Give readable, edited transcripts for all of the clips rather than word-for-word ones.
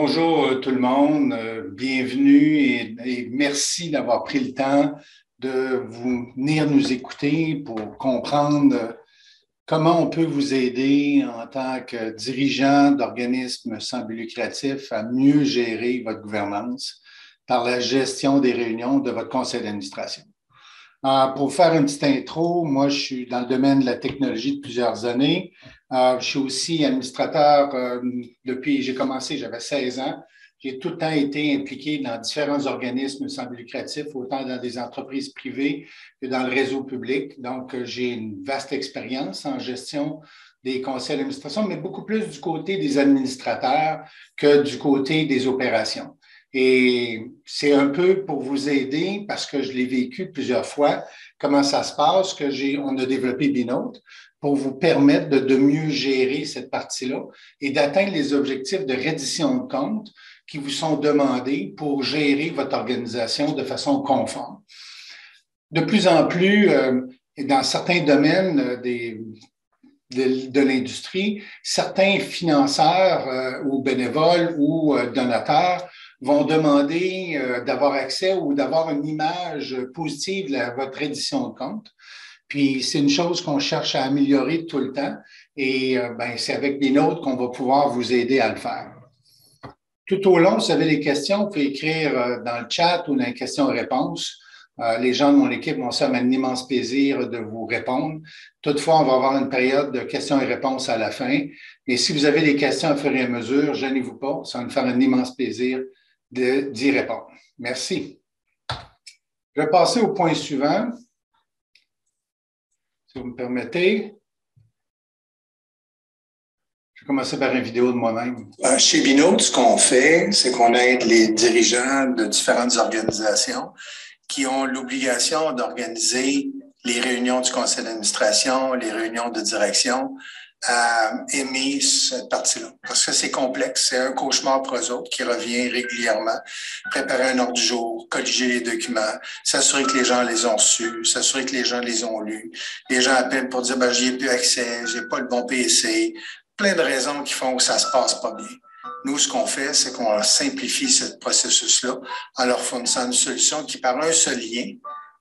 Bonjour tout le monde, bienvenue et merci d'avoir pris le temps de venir nous écouter pour comprendre comment on peut vous aider en tant que dirigeant d'organismes sans but lucratif à mieux gérer votre gouvernance par la gestion des réunions de votre conseil d'administration. Pour faire une petite intro, moi, je suis dans le domaine de la technologie de plusieurs années. Je suis aussi administrateur depuis, j'ai commencé, j'avais 16 ans. J'ai tout le temps été impliqué dans différents organismes sans but lucratif, autant dans des entreprises privées que dans le réseau public. Donc, j'ai une vaste expérience en gestion des conseils d'administration, mais beaucoup plus du côté des administrateurs que du côté des opérations. Et c'est un peu pour vous aider, parce que je l'ai vécu plusieurs fois, comment ça se passe, on a développé Binote pour vous permettre de mieux gérer cette partie-là et d'atteindre les objectifs de reddition de comptes qui vous sont demandés pour gérer votre organisation de façon conforme. De plus en plus, dans certains domaines de l'industrie, certains financeurs ou bénévoles ou donateurs vont demander d'avoir accès ou d'avoir une image positive à votre reddition de compte. Puis, c'est une chose qu'on cherche à améliorer tout le temps et c'est avec Binote qu'on va pouvoir vous aider à le faire. Tout au long, si vous avez des questions, vous pouvez écrire dans le chat ou dans les questions-réponses. Les gens de mon équipe vont se faire un immense plaisir de vous répondre. Toutefois, on va avoir une période de questions et réponses à la fin. Et si vous avez des questions au fur et à mesure, gênez-vous pas, ça va nous faire un immense plaisir d'y répondre. Merci. Je vais passer au point suivant, si vous me permettez. Je vais commencer par une vidéo de moi-même. Chez Binote, ce qu'on fait, c'est qu'on aide les dirigeants de différentes organisations qui ont l'obligation d'organiser les réunions du conseil d'administration, les réunions de direction, à aimer cette partie-là. Parce que c'est complexe, c'est un cauchemar pour eux autres qui revient régulièrement. Préparer un ordre du jour, colliger les documents, s'assurer que les gens les ont reçus, s'assurer que les gens les ont lus. Les gens appellent pour dire j'y ai plus accès, j'ai pas le bon PC. Plein de raisons qui font que ça se passe pas bien. Nous, ce qu'on fait, c'est qu'on simplifie ce processus-là en leur fournissant une solution qui, par un seul lien,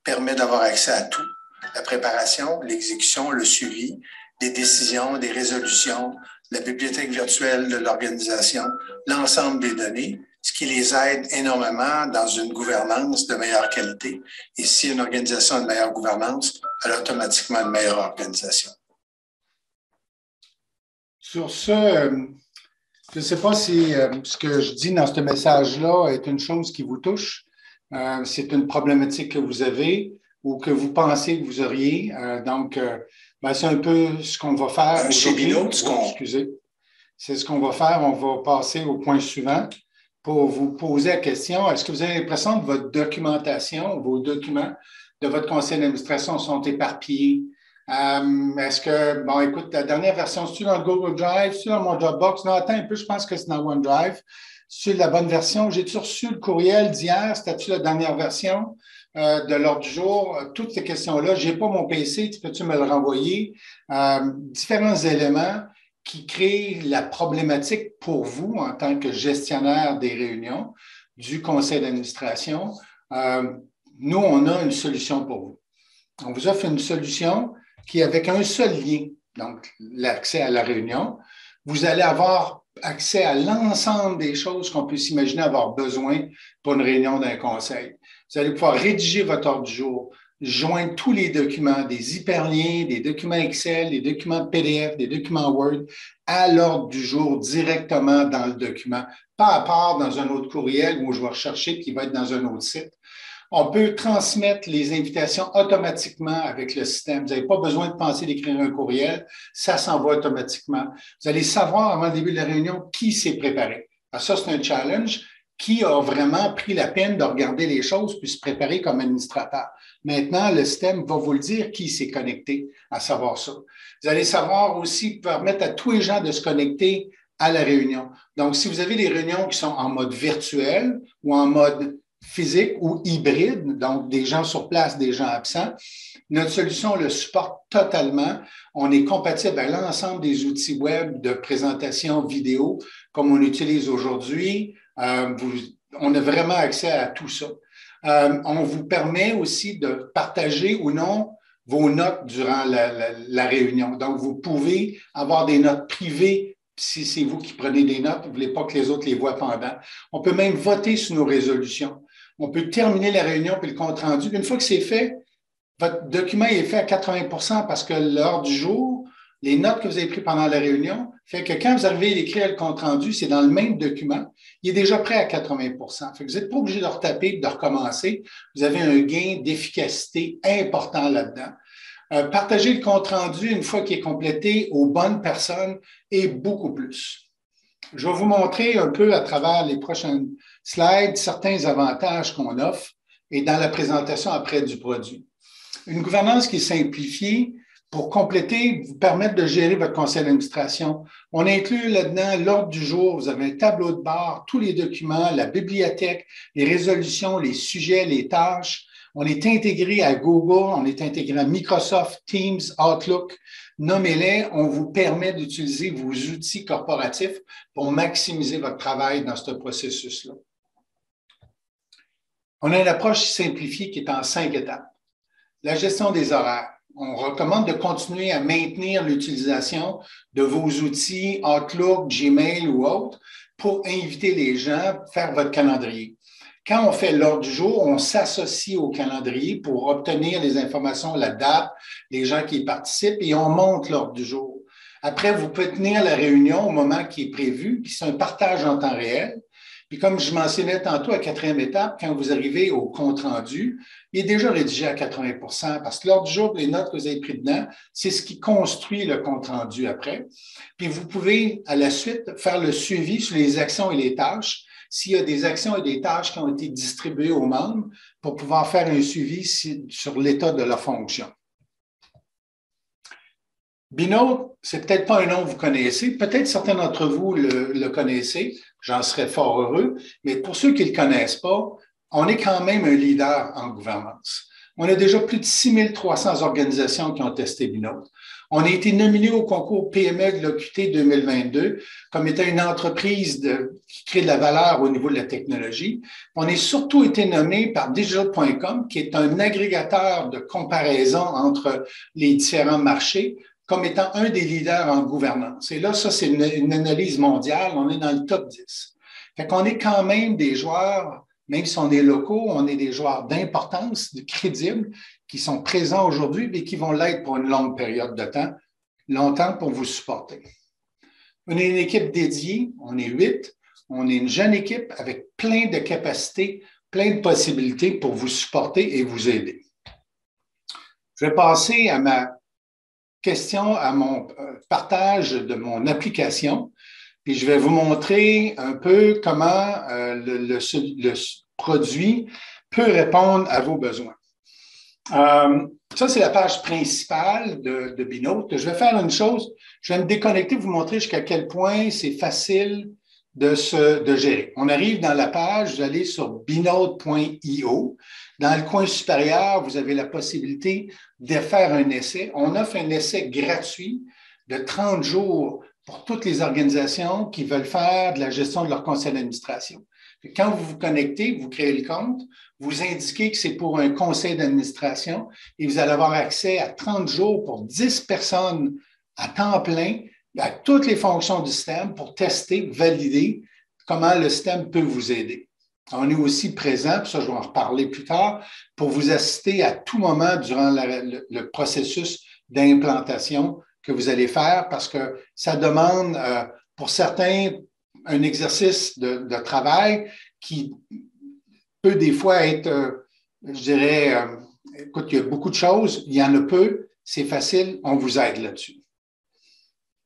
permet d'avoir accès à tout. La préparation, l'exécution, le suivi, des décisions, des résolutions, la bibliothèque virtuelle de l'organisation, l'ensemble des données, ce qui les aide énormément dans une gouvernance de meilleure qualité. Et si une organisation a une meilleure gouvernance, elle a automatiquement une meilleure organisation. Sur ce, je ne sais pas si ce que je dis dans ce message-là est une chose qui vous touche. C'est une problématique que vous avez ou que vous pensez que vous auriez. C'est un peu ce qu'on va faire. Chez Binote, c'est ce qu'on va faire. On va passer au point suivant pour vous poser la question. Est-ce que vous avez l'impression que votre documentation, vos documents de votre conseil d'administration sont éparpillés? Est-ce que, écoute, la dernière version, c'est-tu dans le Google Drive, c'est-tu dans mon Dropbox? Non, attends un peu, je pense que c'est dans OneDrive. C'est la bonne version. J'ai-tu reçu le courriel d'hier? C'était-tu la dernière version de l'ordre du jour? Toutes ces questions-là. Je n'ai pas mon PC, peux-tu me le renvoyer? Différents éléments qui créent la problématique pour vous en tant que gestionnaire des réunions du conseil d'administration. Nous, on a une solution pour vous. On vous offre une solution qui, avec un seul lien, donc l'accès à la réunion, vous allez avoir accès à l'ensemble des choses qu'on peut s'imaginer avoir besoin pour une réunion d'un conseil. Vous allez pouvoir rédiger votre ordre du jour, joindre tous les documents, des hyperliens, des documents Excel, des documents PDF, des documents Word à l'ordre du jour directement dans le document, pas à part dans un autre courriel où je vais rechercher qui va être dans un autre site. On peut transmettre les invitations automatiquement avec le système. Vous n'avez pas besoin de penser d'écrire un courriel, ça s'envoie automatiquement. Vous allez savoir avant le début de la réunion qui s'est préparé. Alors ça, c'est un challenge. Qui a vraiment pris la peine de regarder les choses puis se préparer comme administrateur. Maintenant, le système va vous le dire qui s'est connecté à savoir ça. Vous allez savoir aussi permettre à tous les gens de se connecter à la réunion. Donc, si vous avez des réunions qui sont en mode virtuel ou en mode physique ou hybride, donc des gens sur place, des gens absents, notre solution le supporte totalement. On est compatible à l'ensemble des outils web de présentation vidéo comme on utilise aujourd'hui. On a vraiment accès à tout ça. On vous permet aussi de partager ou non vos notes durant la réunion. Donc, vous pouvez avoir des notes privées si c'est vous qui prenez des notes, vous ne voulez pas que les autres les voient pendant. On peut même voter sur nos résolutions. On peut terminer la réunion puis le compte rendu. Une fois que c'est fait, votre document est fait à 80 parce que l'heure du jour, les notes que vous avez prises pendant la réunion, fait que quand vous arrivez à écrire le compte rendu, c'est dans le même document, il est déjà prêt à 80 fait que vous n'êtes pas obligé de retaper, de recommencer. Vous avez un gain d'efficacité important là-dedans. Partager le compte rendu une fois qu'il est complété aux bonnes personnes et beaucoup plus. Je vais vous montrer un peu à travers les prochaines slides certains avantages qu'on offre et dans la présentation après du produit. Une gouvernance qui est simplifiée pour compléter, vous permettre de gérer votre conseil d'administration. On inclut là-dedans l'ordre du jour, vous avez un tableau de bord, tous les documents, la bibliothèque, les résolutions, les sujets, les tâches. On est intégré à Google, on est intégré à Microsoft, Teams, Outlook. Nommez-les, on vous permet d'utiliser vos outils corporatifs pour maximiser votre travail dans ce processus-là. On a une approche simplifiée qui est en 5 étapes. La gestion des horaires. On recommande de continuer à maintenir l'utilisation de vos outils Outlook, Gmail ou autres pour inviter les gens à faire votre calendrier. Quand on fait l'ordre du jour, on s'associe au calendrier pour obtenir les informations, la date, les gens qui y participent et on monte l'ordre du jour. Après, vous pouvez tenir la réunion au moment qui est prévu, puis c'est un partage en temps réel. Puis comme je mentionnais tantôt, à 4e étape, quand vous arrivez au compte-rendu, il est déjà rédigé à 80 parce que l'ordre du jour, les notes que vous avez prises dedans, c'est ce qui construit le compte-rendu après. Puis vous pouvez, à la suite, faire le suivi sur les actions et les tâches, s'il y a des actions et des tâches qui ont été distribuées aux membres pour pouvoir faire un suivi sur l'état de la fonction. Binote, c'est peut-être pas un nom que vous connaissez, peut-être certains d'entre vous le connaissez, j'en serais fort heureux, mais pour ceux qui ne le connaissent pas, on est quand même un leader en gouvernance. On a déjà plus de 6300 organisations qui ont testé Binote. On a été nominé au concours PME de l'OQT 2022 comme étant une entreprise qui crée de la valeur au niveau de la technologie. On est surtout été nommé par Digital.com, qui est un agrégateur de comparaison entre les différents marchés, comme étant un des leaders en gouvernance. Et là, ça, c'est une analyse mondiale. On est dans le top 10. Fait qu'on est quand même des joueurs, même si on est locaux, on est des joueurs d'importance, de crédibles, qui sont présents aujourd'hui et qui vont l'être pour une longue période de temps, longtemps pour vous supporter. On est une équipe dédiée, on est 8, on est une jeune équipe avec plein de capacités, plein de possibilités pour vous supporter et vous aider. Je vais passer à ma question, à mon partage de mon application. Puis je vais vous montrer un peu comment le produit peut répondre à vos besoins. Ça, c'est la page principale de Binote. Je vais faire une chose, je vais me déconnecter, vous montrer jusqu'à quel point c'est facile de gérer. On arrive dans la page, vous allez sur binote.io. Dans le coin supérieur, vous avez la possibilité de faire un essai. On offre un essai gratuit de 30 jours pour toutes les organisations qui veulent faire de la gestion de leur conseil d'administration. Quand vous vous connectez, vous créez le compte, vous indiquez que c'est pour un conseil d'administration et vous allez avoir accès à 30 jours pour 10 personnes à temps plein à toutes les fonctions du système pour tester, valider comment le système peut vous aider. On est aussi présent, puis ça je vais en reparler plus tard, pour vous assister à tout moment durant le processus d'implantation que vous allez faire parce que ça demande pour certains un exercice de travail qui peut des fois être, je dirais, écoute, il y a beaucoup de choses, il y en a peu, c'est facile, on vous aide là-dessus.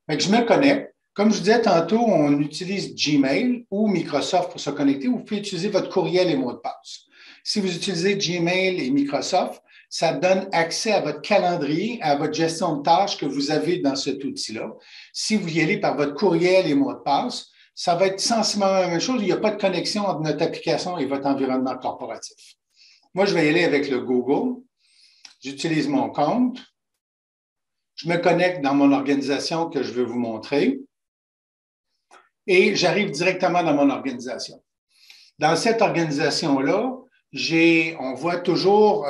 Fait que je me connecte. Comme je vous disais tantôt, on utilise Gmail ou Microsoft pour se connecter. Vous pouvez utiliser votre courriel et mot de passe. Si vous utilisez Gmail et Microsoft, ça donne accès à votre calendrier, à votre gestion de tâches que vous avez dans cet outil-là. Si vous y allez par votre courriel et mot de passe, ça va être sensiblement la même chose. Il n'y a pas de connexion entre notre application et votre environnement corporatif. Moi, je vais y aller avec le Google. J'utilise mon compte. Je me connecte dans mon organisation que je veux vous montrer et j'arrive directement dans mon organisation. Dans cette organisation-là, on voit toujours,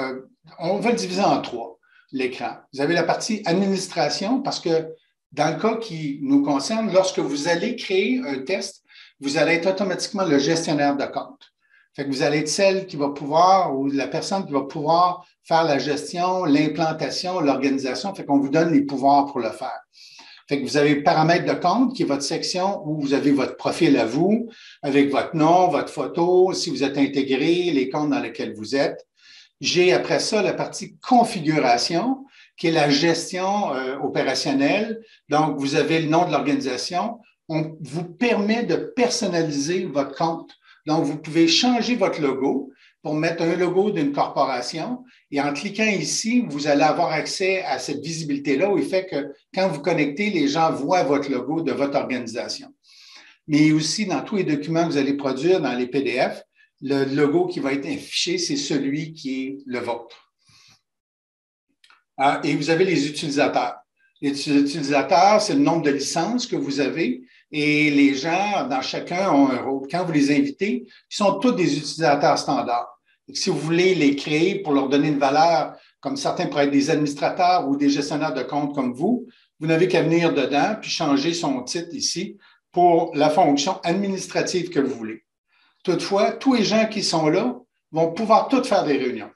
on va le diviser en trois, l'écran. Vous avez la partie administration parce que dans le cas qui nous concerne, lorsque vous allez créer un test, vous allez être automatiquement le gestionnaire de compte. Fait que vous allez être celle qui va pouvoir ou la personne qui va pouvoir faire la gestion, l'implantation, l'organisation. Fait qu'on vous donne les pouvoirs pour le faire. Fait que vous avez paramètres de compte qui est votre section où vous avez votre profil à vous avec votre nom, votre photo, si vous êtes intégré, les comptes dans lesquels vous êtes. J'ai après ça la partie configuration qui est la gestion opérationnelle. Donc, vous avez le nom de l'organisation. On vous permet de personnaliser votre compte. Donc, vous pouvez changer votre logo pour mettre un logo d'une corporation. Et en cliquant ici, vous allez avoir accès à cette visibilité-là où il fait que quand vous connectez, les gens voient votre logo de votre organisation. Mais aussi, dans tous les documents que vous allez produire, dans les PDF, le logo qui va être affiché, c'est celui qui est le vôtre. Et vous avez les utilisateurs. Les utilisateurs, c'est le nombre de licences que vous avez et les gens, dans chacun, ont un rôle. Quand vous les invitez, ils sont tous des utilisateurs standards. Et si vous voulez les créer pour leur donner une valeur, comme certains pourraient être des administrateurs ou des gestionnaires de compte comme vous n'avez qu'à venir dedans puis changer son titre ici pour la fonction administrative que vous voulez. Toutefois, tous les gens qui sont là vont pouvoir tous faire des réunions.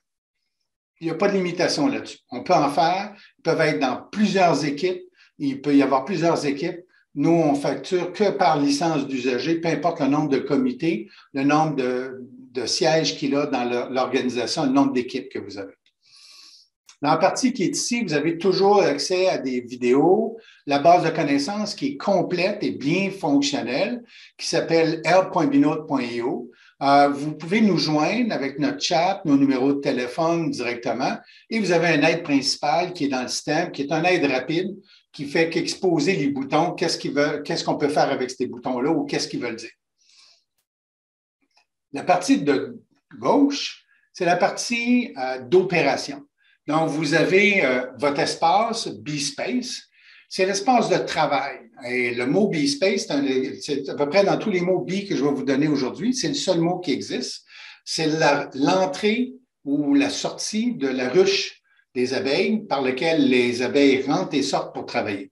Il n'y a pas de limitation là-dessus. On peut en faire. Ils peuvent être dans plusieurs équipes. Il peut y avoir plusieurs équipes. Nous, on facture que par licence d'usager, peu importe le nombre de comités, le nombre de sièges qu'il a dans l'organisation, le nombre d'équipes que vous avez. Dans la partie qui est ici, vous avez toujours accès à des vidéos, la base de connaissances qui est complète et bien fonctionnelle, qui s'appelle help.binode.io. Vous pouvez nous joindre avec notre chat, nos numéros de téléphone directement, et vous avez un aide principal qui est dans le système, qui est un aide rapide, qui fait qu'exposer les boutons, qu'est-ce qu'on peut faire avec ces boutons-là ou qu'est-ce qu'ils veulent dire. La partie de gauche, c'est la partie d'opération. Donc, vous avez votre espace BSpace, c'est l'espace de travail. Et le mot BSpace, c'est à peu près dans tous les mots B que je vais vous donner aujourd'hui, c'est le seul mot qui existe. C'est l'entrée ou la sortie de la ruche des abeilles par laquelle les abeilles rentrent et sortent pour travailler.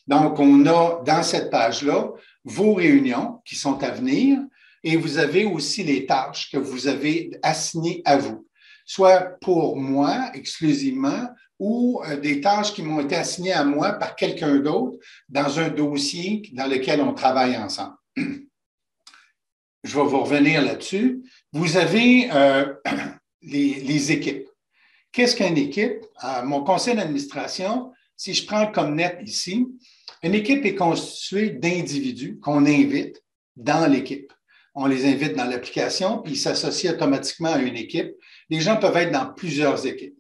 Donc, on a dans cette page-là vos réunions qui sont à venir et vous avez aussi les tâches que vous avez assignées à vous, soit pour moi exclusivement ou des tâches qui m'ont été assignées à moi par quelqu'un d'autre dans un dossier dans lequel on travaille ensemble. Je vais vous revenir là-dessus. Vous avez les équipes. Qu'est-ce qu'une équipe? Mon conseil d'administration, si je prends comme net ici, une équipe est constituée d'individus qu'on invite dans l'équipe. On les invite dans l'application, puis ils s'associent automatiquement à une équipe. Les gens peuvent être dans plusieurs équipes.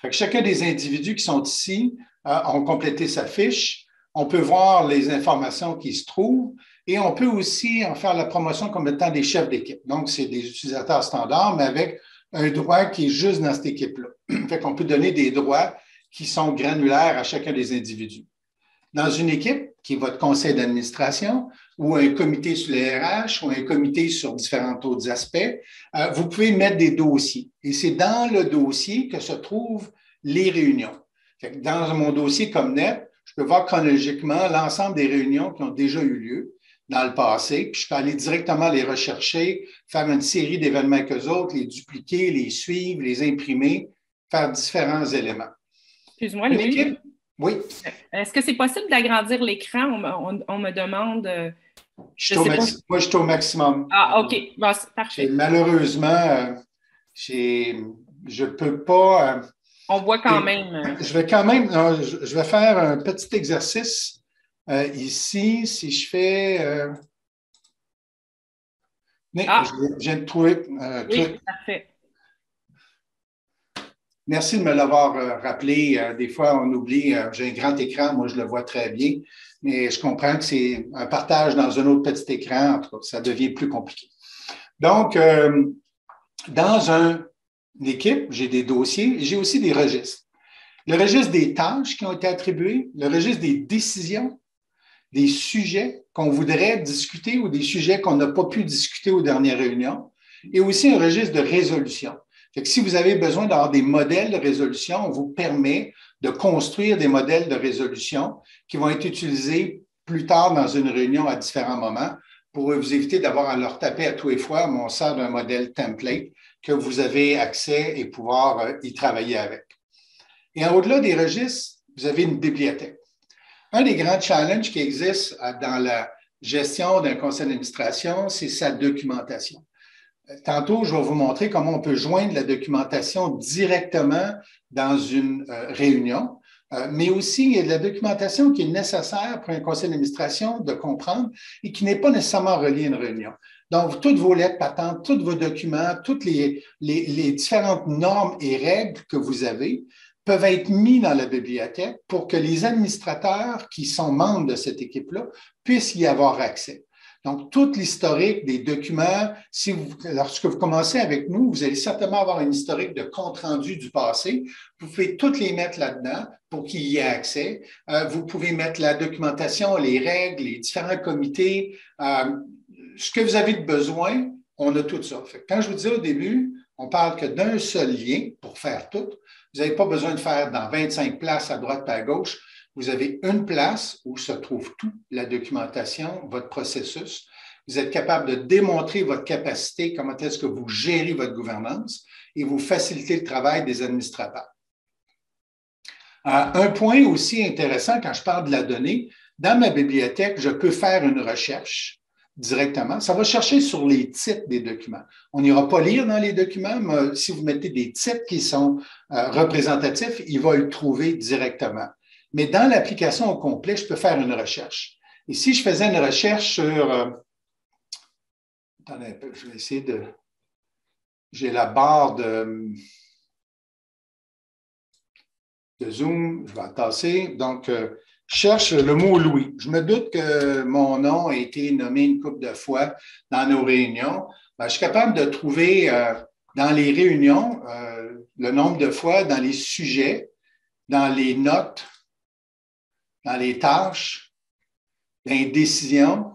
Fait que chacun des individus qui sont ici ont complété sa fiche. On peut voir les informations qui se trouvent et on peut aussi en faire la promotion comme étant des chefs d'équipe. Donc, c'est des utilisateurs standards, mais avec un droit qui est juste dans cette équipe-là. Fait qu'on peut donner des droits qui sont granulaires à chacun des individus. Dans une équipe, qui est votre conseil d'administration, ou un comité sur les RH, ou un comité sur différents autres aspects, vous pouvez mettre des dossiers. Et c'est dans le dossier que se trouvent les réunions. Fait que dans mon dossier comme net, je peux voir chronologiquement l'ensemble des réunions qui ont déjà eu lieu dans le passé, puis je peux aller directement les rechercher, faire une série d'événements avec eux autres, les dupliquer, les suivre, les imprimer, faire différents éléments. Excuse-moi, Louis. Oui. Est-ce que c'est possible d'agrandir l'écran? On me demande. Moi, je suis au maximum. Ah, OK. Bon, c'est parfait. Malheureusement, je ne peux pas. On voit quand même. Je vais faire un petit exercice ici. Si je fais. Je viens de trouver un truc. Oui, parfait. Merci de me l'avoir rappelé. Des fois, on oublie, j'ai un grand écran, moi je le vois très bien, mais je comprends que c'est un partage dans un autre petit écran, en tout cas, ça devient plus compliqué. Donc, dans une équipe, j'ai des dossiers, j'ai aussi des registres. Le registre des tâches qui ont été attribuées, le registre des décisions, des sujets qu'on voudrait discuter ou des sujets qu'on n'a pas pu discuter aux dernières réunions, et aussi un registre de résolution. Fait que si vous avez besoin d'avoir des modèles de résolution, on vous permet de construire des modèles de résolution qui vont être utilisés plus tard dans une réunion à différents moments pour vous éviter d'avoir à leur taper à tous les fois. Mais on sert d'un modèle template que vous avez accès et pouvoir y travailler avec. Et au-delà des registres, vous avez une bibliothèque. Un des grands challenges qui existent dans la gestion d'un conseil d'administration, c'est sa documentation. Tantôt, je vais vous montrer comment on peut joindre la documentation directement dans une réunion, mais aussi il y a de la documentation qui est nécessaire pour un conseil d'administration de comprendre et qui n'est pas nécessairement reliée à une réunion. Donc, toutes vos lettres patentes, tous vos documents, toutes les différentes normes et règles que vous avez peuvent être mis dans la bibliothèque pour que les administrateurs qui sont membres de cette équipe-là puissent y avoir accès. Donc, tout l'historique des documents, lorsque vous commencez avec nous, vous allez certainement avoir un historique de compte-rendu du passé. Vous pouvez toutes les mettre là-dedans pour qu'il y ait accès. Vous pouvez mettre la documentation, les règles, les différents comités. Ce que vous avez de besoin, on a tout ça. Fait que quand je vous disais au début, on parle que d'un seul lien pour faire tout. Vous n'avez pas besoin de faire dans 25 places à droite et à gauche. Vous avez une place où se trouve toute la documentation, votre processus. Vous êtes capable de démontrer votre capacité, comment est-ce que vous gérez votre gouvernance et vous facilitez le travail des administrateurs. Un point aussi intéressant quand je parle de la donnée, dans ma bibliothèque, je peux faire une recherche directement. Ça va chercher sur les titres des documents. On n'ira pas lire dans les documents, mais si vous mettez des titres qui sont représentatifs, il va le trouver directement. Mais dans l'application au complet, je peux faire une recherche. Et si je faisais une recherche sur... attendez un peu, je vais essayer de... J'ai la barre de Zoom, je vais entasser. Donc, je cherche le mot Louis. Je me doute que mon nom a été nommé une couple de fois dans nos réunions. Je suis capable de trouver dans les réunions le nombre de fois, dans les sujets, dans les notes, dans les tâches, dans les décisions,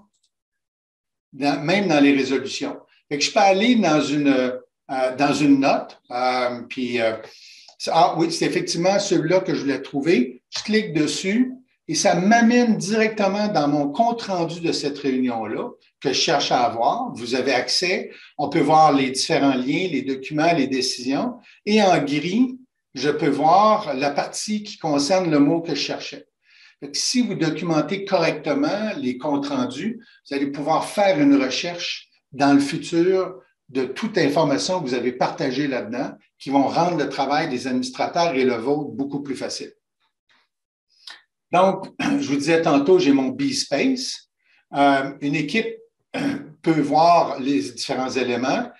même dans les résolutions. Fait que je peux aller dans une note, oui, c'est effectivement celui-là que je voulais trouver. Je clique dessus et ça m'amène directement dans mon compte-rendu de cette réunion-là que je cherche à avoir. Vous avez accès, on peut voir les différents liens, les documents, les décisions. Et en gris, je peux voir la partie qui concerne le mot que je cherchais. Si vous documentez correctement les comptes rendus, vous allez pouvoir faire une recherche dans le futur de toute information que vous avez partagée là-dedans qui vont rendre le travail des administrateurs et le vôtre beaucoup plus facile. Donc, je vous disais tantôt, j'ai mon B-Space. Une équipe peut voir les différents éléments.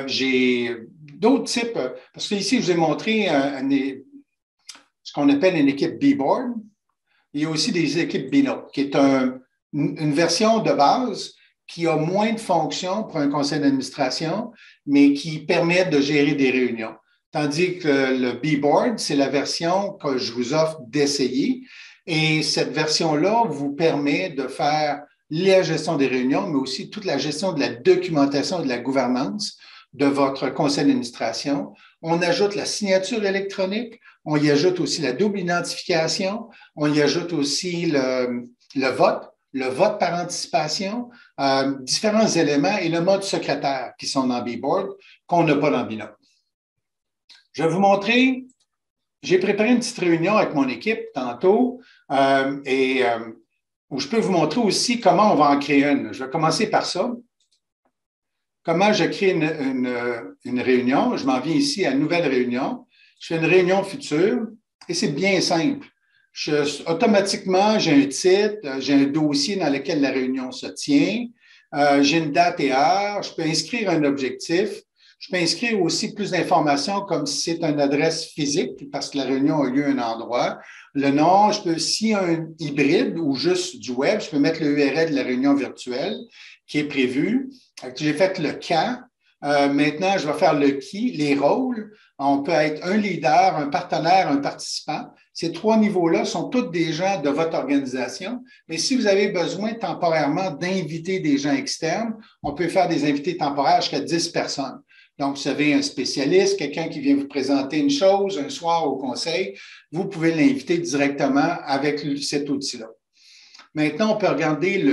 J'ai d'autres types, parce que ici, je vous ai montré ce qu'on appelle une équipe B-Board. Il y a aussi des équipes B-Note, qui est une version de base qui a moins de fonctions pour un conseil d'administration, mais qui permet de gérer des réunions. Tandis que le B-Board, c'est la version que je vous offre d'essayer. Et cette version-là vous permet de faire la gestion des réunions, mais aussi toute la gestion de la documentation et de la gouvernance de votre conseil d'administration. On ajoute la signature électronique, on y ajoute aussi la double identification, on y ajoute aussi le vote par anticipation, différents éléments et le mode secrétaire qui sont dans B-Board qu'on n'a pas dans B-Note. Je vais vous montrer, j'ai préparé une petite réunion avec mon équipe tantôt où je peux vous montrer aussi comment on va en créer une. Je vais commencer par ça. Comment je crée une réunion? Je m'en viens ici à une nouvelle réunion. Je fais une réunion future et c'est bien simple. Automatiquement, j'ai un titre, j'ai un dossier dans lequel la réunion se tient, j'ai une date et heure, je peux inscrire un objectif, Je peux inscrire aussi plus d'informations comme si c'est une adresse physique, parce que la réunion a lieu à un endroit. Le nom, je peux, s'il y a un hybride ou juste du web, je peux mettre le URL de la réunion virtuelle qui est prévue. J'ai fait le quand. Maintenant, je vais faire le qui, les rôles. On peut être un leader, un partenaire, un participant. Ces trois niveaux-là sont tous des gens de votre organisation. Mais si vous avez besoin temporairement d'inviter des gens externes, on peut faire des invités temporaires jusqu'à 10 personnes. Donc, vous avez un spécialiste, quelqu'un qui vient vous présenter une chose un soir au conseil, vous pouvez l'inviter directement avec cet outil-là. Maintenant, on peut regarder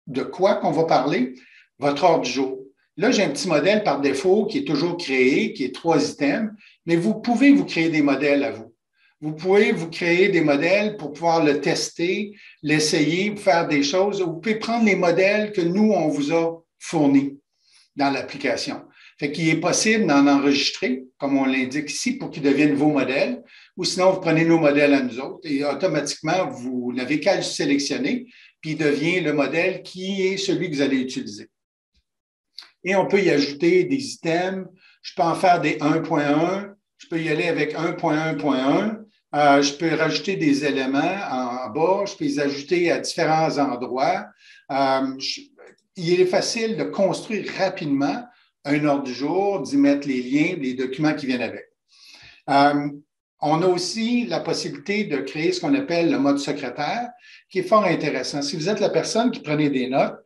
de quoi qu'on va parler, votre ordre du jour. Là, j'ai un petit modèle par défaut qui est toujours créé, qui est 3 items, mais vous pouvez vous créer des modèles à vous. Vous pouvez vous créer des modèles pour pouvoir le tester, l'essayer, faire des choses. Vous pouvez prendre les modèles que nous, on vous a fournis dans l'application. Fait qu'il est possible d'en enregistrer, comme on l'indique ici, pour qu'ils deviennent vos modèles, ou sinon, vous prenez nos modèles à nous autres et automatiquement, vous n'avez qu'à le sélectionner, puis il devient le modèle qui est celui que vous allez utiliser. Et on peut y ajouter des items. Je peux en faire des 1.1. Je peux y aller avec 1.1.1. Je peux rajouter des éléments en bas. Je peux les ajouter à différents endroits. Il est facile de construire rapidement un ordre du jour, d'y mettre les liens, les documents qui viennent avec. On a aussi la possibilité de créer ce qu'on appelle le mode secrétaire, qui est fort intéressant. Si vous êtes la personne qui prenait des notes,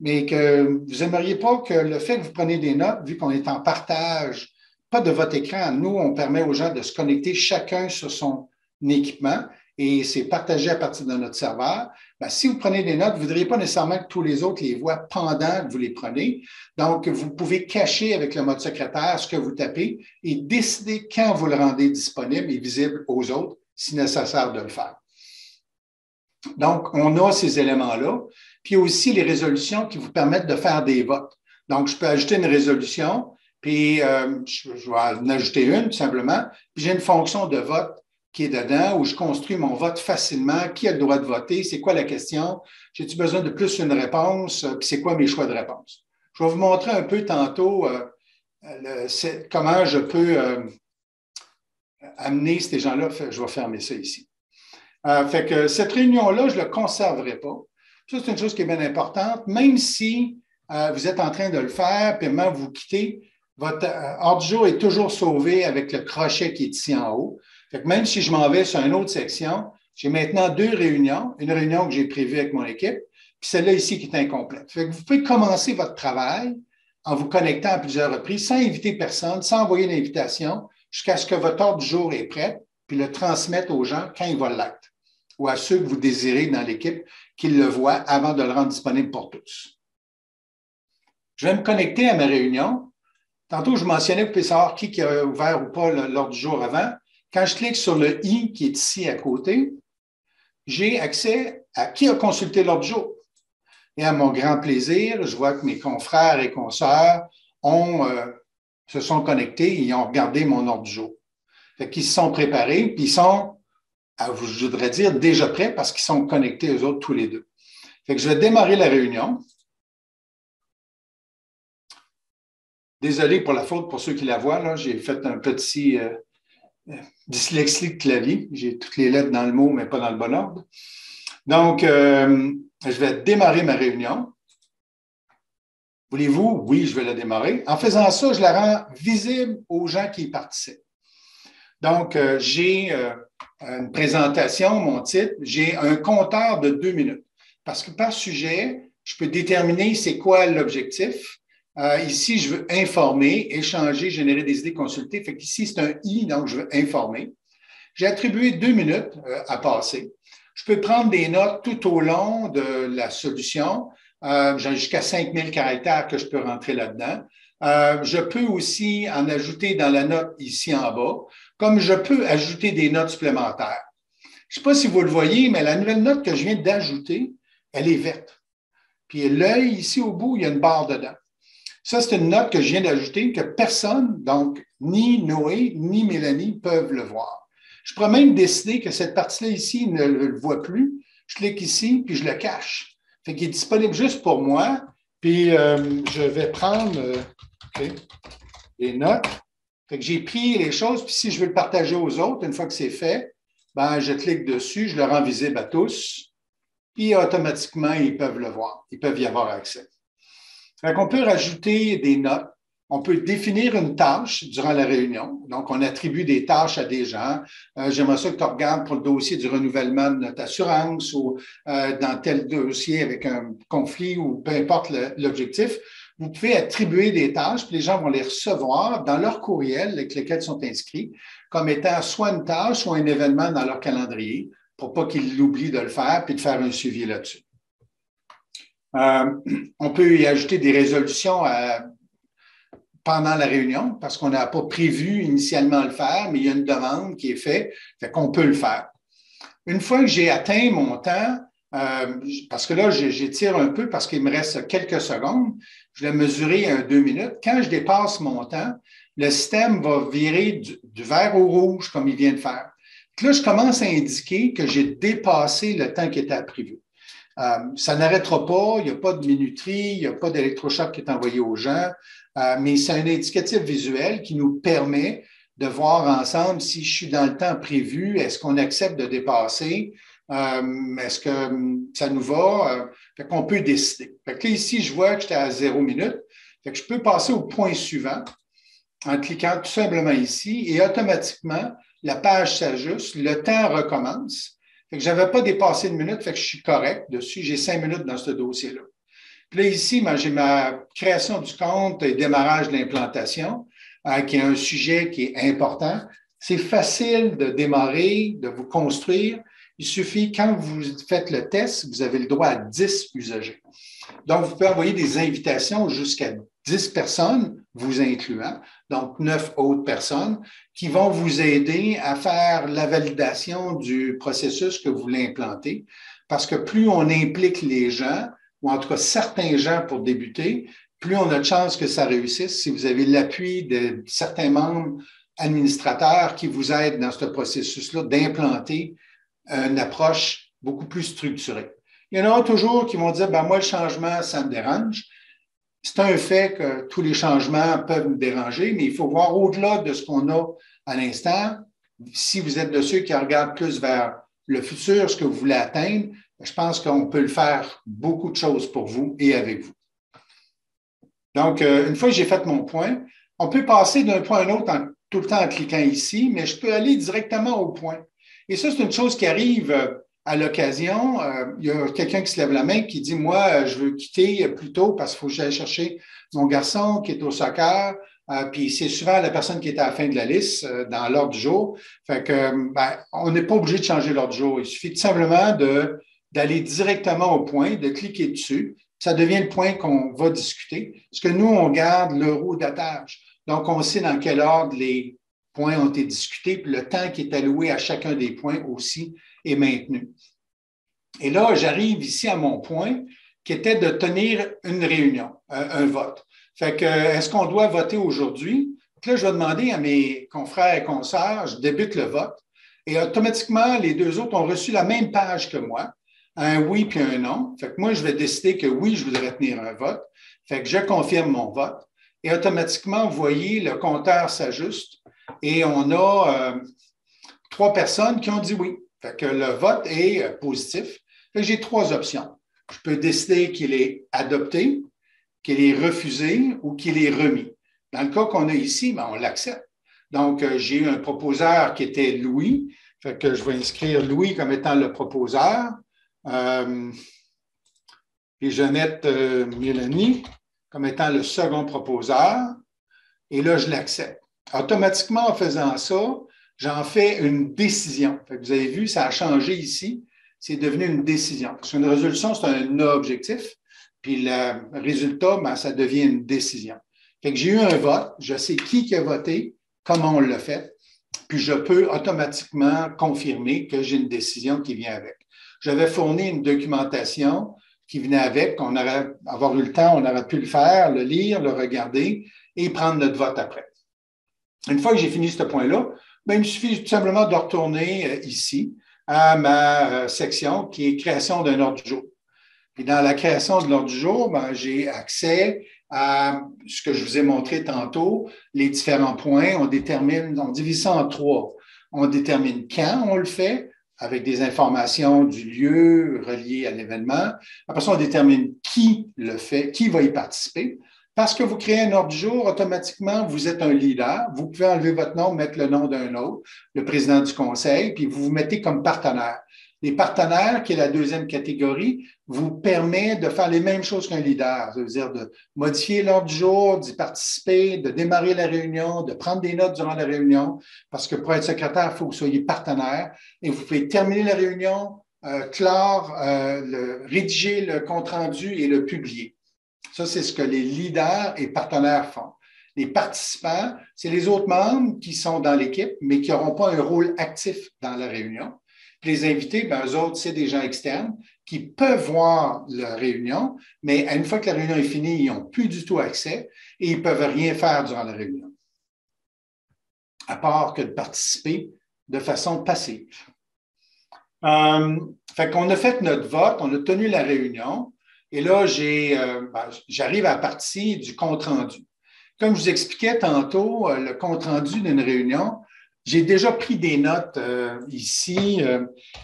mais que vous n'aimeriez pas que le fait que vous preniez des notes, vu qu'on est en partage, pas de votre écran, nous, on permet aux gens de se connecter chacun sur son équipement et c'est partagé à partir de notre serveur. Bien, si vous prenez des notes, vous ne voudriez pas nécessairement que tous les autres les voient pendant que vous les prenez. Donc, vous pouvez cacher avec le mode secrétaire ce que vous tapez et décider quand vous le rendez disponible et visible aux autres, si nécessaire de le faire. Donc, on a ces éléments-là. Puis, il y a aussi les résolutions qui vous permettent de faire des votes. Donc, je peux ajouter une résolution, puis je vais en ajouter une, tout simplement. Puis, j'ai une fonction de vote qui est dedans où je construis mon vote facilement. Qui a le droit de voter? C'est quoi la question? J'ai-tu besoin de plus une réponse? Puis, c'est quoi mes choix de réponse? Je vais vous montrer un peu tantôt comment je peux amener ces gens-là. Je vais fermer ça ici. Fait que cette réunion-là, je ne la conserverai pas. Ça, c'est une chose qui est bien importante. Même si vous êtes en train de le faire, puis maintenant vous quittez, votre ordre du jour est toujours sauvé avec le crochet qui est ici en haut. Fait que même si je m'en vais sur une autre section, j'ai maintenant 2 réunions. Une réunion que j'ai prévue avec mon équipe, puis celle-là ici qui est incomplète. Fait que vous pouvez commencer votre travail en vous connectant à plusieurs reprises, sans inviter personne, sans envoyer l'invitation, jusqu'à ce que votre ordre du jour est prêt, puis le transmettre aux gens quand ils vont l'être, ou à ceux que vous désirez dans l'équipe qu'ils le voient avant de le rendre disponible pour tous. Je vais me connecter à ma réunion. Tantôt, je mentionnais, vous pouvez savoir qui a ouvert ou pas l'ordre du jour avant. Quand je clique sur le « i » qui est ici à côté, j'ai accès à qui a consulté l'ordre du jour. Et à mon grand plaisir, je vois que mes confrères et consoeurs se sont connectés et ils ont regardé mon ordre du jour. Fait qu'ils se sont préparés, puis ils sont, je voudrais dire, déjà prêts parce qu'ils sont connectés eux autres tous les deux. Fait que je vais démarrer la réunion. Désolé pour la faute, pour ceux qui la voient, là, j'ai fait un petit dyslexie de clavier. J'ai toutes les lettres dans le mot, mais pas dans le bon ordre. Donc, je vais démarrer ma réunion. Voulez-vous? Oui, je vais la démarrer. En faisant ça, je la rends visible aux gens qui y participent. Donc, j'ai une présentation, mon titre, j'ai un compteur de 2 minutes. Parce que par sujet, je peux déterminer c'est quoi l'objectif. Ici, je veux informer, échanger, générer des idées, consulter. Fait qu'ici, c'est un I, donc je veux informer. J'ai attribué 2 minutes à passer. Je peux prendre des notes tout au long de la solution. J'ai jusqu'à 5000 caractères que je peux rentrer là-dedans. Je peux aussi en ajouter dans la note ici en bas, comme je peux ajouter des notes supplémentaires. Je ne sais pas si vous le voyez, mais la nouvelle note que je viens d'ajouter, elle est verte. Puis l'œil, ici au bout, il y a une barre dedans. Ça, c'est une note que je viens d'ajouter que personne, donc ni Noé, ni Mélanie, peuvent le voir. Je pourrais même décider que cette partie-là ici ne le voit plus. Je clique ici, puis je le cache. Fait qu'il est disponible juste pour moi. Puis je vais prendre... OK. des notes. Fait que j'ai pris les choses, puis si je veux le partager aux autres, une fois que c'est fait, ben, je clique dessus, je le rends visible à tous, puis automatiquement, ils peuvent le voir, ils peuvent y avoir accès. Fait qu'on peut rajouter des notes. On peut définir une tâche durant la réunion. Donc, on attribue des tâches à des gens. J'aimerais ça que tu regardes pour le dossier du renouvellement de notre assurance ou dans tel dossier avec un conflit ou peu importe l'objectif. Vous pouvez attribuer des tâches, puis les gens vont les recevoir dans leur courriel avec lesquels ils sont inscrits, comme étant soit une tâche ou un événement dans leur calendrier, pour pas qu'ils l'oublient de le faire, puis de faire un suivi là-dessus. On peut y ajouter des résolutions pendant la réunion parce qu'on n'a pas prévu initialement le faire, mais il y a une demande qui est faite, fait qu'on peut le faire. Une fois que j'ai atteint mon temps, parce que là, j'étire un peu parce qu'il me reste quelques secondes, je vais mesurer 2 minutes. Quand je dépasse mon temps, le système va virer du vert au rouge comme il vient de faire. Puis là, je commence à indiquer que j'ai dépassé le temps qui était prévu. Ça n'arrêtera pas, il n'y a pas de minuterie, il n'y a pas d'électrochoc qui est envoyé aux gens, mais c'est un indicatif visuel qui nous permet de voir ensemble si je suis dans le temps prévu, est-ce qu'on accepte de dépasser, est-ce que ça nous va, fait qu'on peut décider. Fait que là, ici, je vois que j'étais à 0 minute, fait que je peux passer au point suivant en cliquant tout simplement ici et automatiquement, la page s'ajuste, le temps recommence. Fait que je n'avais pas dépassé une minute, fait que je suis correct dessus. J'ai 5 minutes dans ce dossier-là. Puis là, ici, j'ai ma création du compte et démarrage de l'implantation, qui est un sujet qui est important. C'est facile de démarrer, de vous construire. Il suffit, quand vous faites le test, vous avez le droit à 10 usagers. Donc, vous pouvez envoyer des invitations jusqu'à 10 personnes, vous incluant, donc 9 autres personnes, qui vont vous aider à faire la validation du processus que vous voulez implanter. Parce que plus on implique les gens, ou en tout cas certains gens pour débuter, plus on a de chances que ça réussisse si vous avez l'appui de certains membres administrateurs qui vous aident dans ce processus-là d'implanter une approche beaucoup plus structurée. Il y en a toujours qui vont dire, ben moi, le changement, ça me dérange. C'est un fait que tous les changements peuvent nous déranger, mais il faut voir au-delà de ce qu'on a à l'instant. Si vous êtes de ceux qui regardent plus vers le futur, ce que vous voulez atteindre, je pense qu'on peut le faire beaucoup de choses pour vous et avec vous. Donc, une fois que j'ai fait mon point, on peut passer d'un point à un autre tout le temps en cliquant ici, mais je peux aller directement au point. Et ça, c'est une chose qui arrive à l'occasion. Il y a quelqu'un qui se lève la main qui dit, moi, je veux quitter plus tôt parce qu'il faut que j'aille chercher mon garçon qui est au soccer. Puis c'est souvent la personne qui est à la fin de la liste dans l'ordre du jour. Fait que, on n'est pas obligé de changer l'ordre du jour. Il suffit tout simplement d'aller directement au point, de cliquer dessus. Ça devient le point qu'on va discuter. Parce que nous, on garde l'euro d'attache. Donc, on sait dans quel ordre les points ont été discutés, puis le temps qui est alloué à chacun des points aussi est maintenu. Et là, j'arrive ici à mon point qui était de tenir une réunion, un vote. Fait que, est-ce qu'on doit voter aujourd'hui? Là, je vais demander à mes confrères et consoeurs, je débute le vote, et automatiquement, les deux autres ont reçu la même page que moi, un oui puis un non. Fait que moi, je vais décider que oui, je voudrais tenir un vote. Fait que je confirme mon vote. Et automatiquement, vous voyez, le compteur s'ajuste et on a 3 personnes qui ont dit oui. Fait que le vote est positif. Fait que j'ai 3 options. Je peux décider qu'il est adopté, qu'il est refusé ou qu'il est remis. Dans le cas qu'on a ici, on l'accepte. Donc, j'ai eu un proposeur qui était Louis. Fait que je vais inscrire Louis comme étant le proposeur. Et je vais mettre Mélanie comme étant le second proposeur. Et là, je l'accepte. Automatiquement, en faisant ça, j'en fais une décision. Fait que vous avez vu, ça a changé ici. C'est devenu une décision. Parce qu'une résolution, c'est un objectif. Puis le résultat, ça devient une décision. Fait que j'ai eu un vote. Je sais qui a voté, comment on l'a fait. Puis je peux automatiquement confirmer que j'ai une décision qui vient avec. J'avais fourni une documentation qui venait avec. On aurait avoir eu le temps, on aurait pu le faire, le lire, le regarder et prendre notre vote après. Une fois que j'ai fini ce point-là, il me suffit tout simplement de retourner ici à ma section qui est création d'un ordre du jour. Puis dans la création de l'ordre du jour, j'ai accès à ce que je vous ai montré tantôt, les différents points. On divise ça en trois. On détermine quand on le fait, avec des informations du lieu reliées à l'événement. Après ça, on détermine qui le fait, qui va y participer. Parce que vous créez un ordre du jour, automatiquement, vous êtes un leader. Vous pouvez enlever votre nom, mettre le nom d'un autre, le président du conseil, puis vous vous mettez comme partenaire. Les partenaires, qui est la deuxième catégorie, vous permet de faire les mêmes choses qu'un leader, c'est-à-dire de modifier l'ordre du jour, d'y participer, de démarrer la réunion, de prendre des notes durant la réunion, parce que pour être secrétaire, il faut que vous soyez partenaire et vous pouvez terminer la réunion, rédiger le compte-rendu et le publier. Ça, c'est ce que les leaders et partenaires font. Les participants, c'est les autres membres qui sont dans l'équipe, mais qui n'auront pas un rôle actif dans la réunion. Puis les invités, ben, eux autres, c'est des gens externes qui peuvent voir la réunion, mais une fois que la réunion est finie, ils n'ont plus du tout accès et ils ne peuvent rien faire durant la réunion, à part que de participer de façon passive. Fait qu'on a fait notre vote, on a tenu la réunion, et là, j'arrive à la partie du compte-rendu. Comme je vous expliquais tantôt, le compte-rendu d'une réunion, j'ai déjà pris des notes ici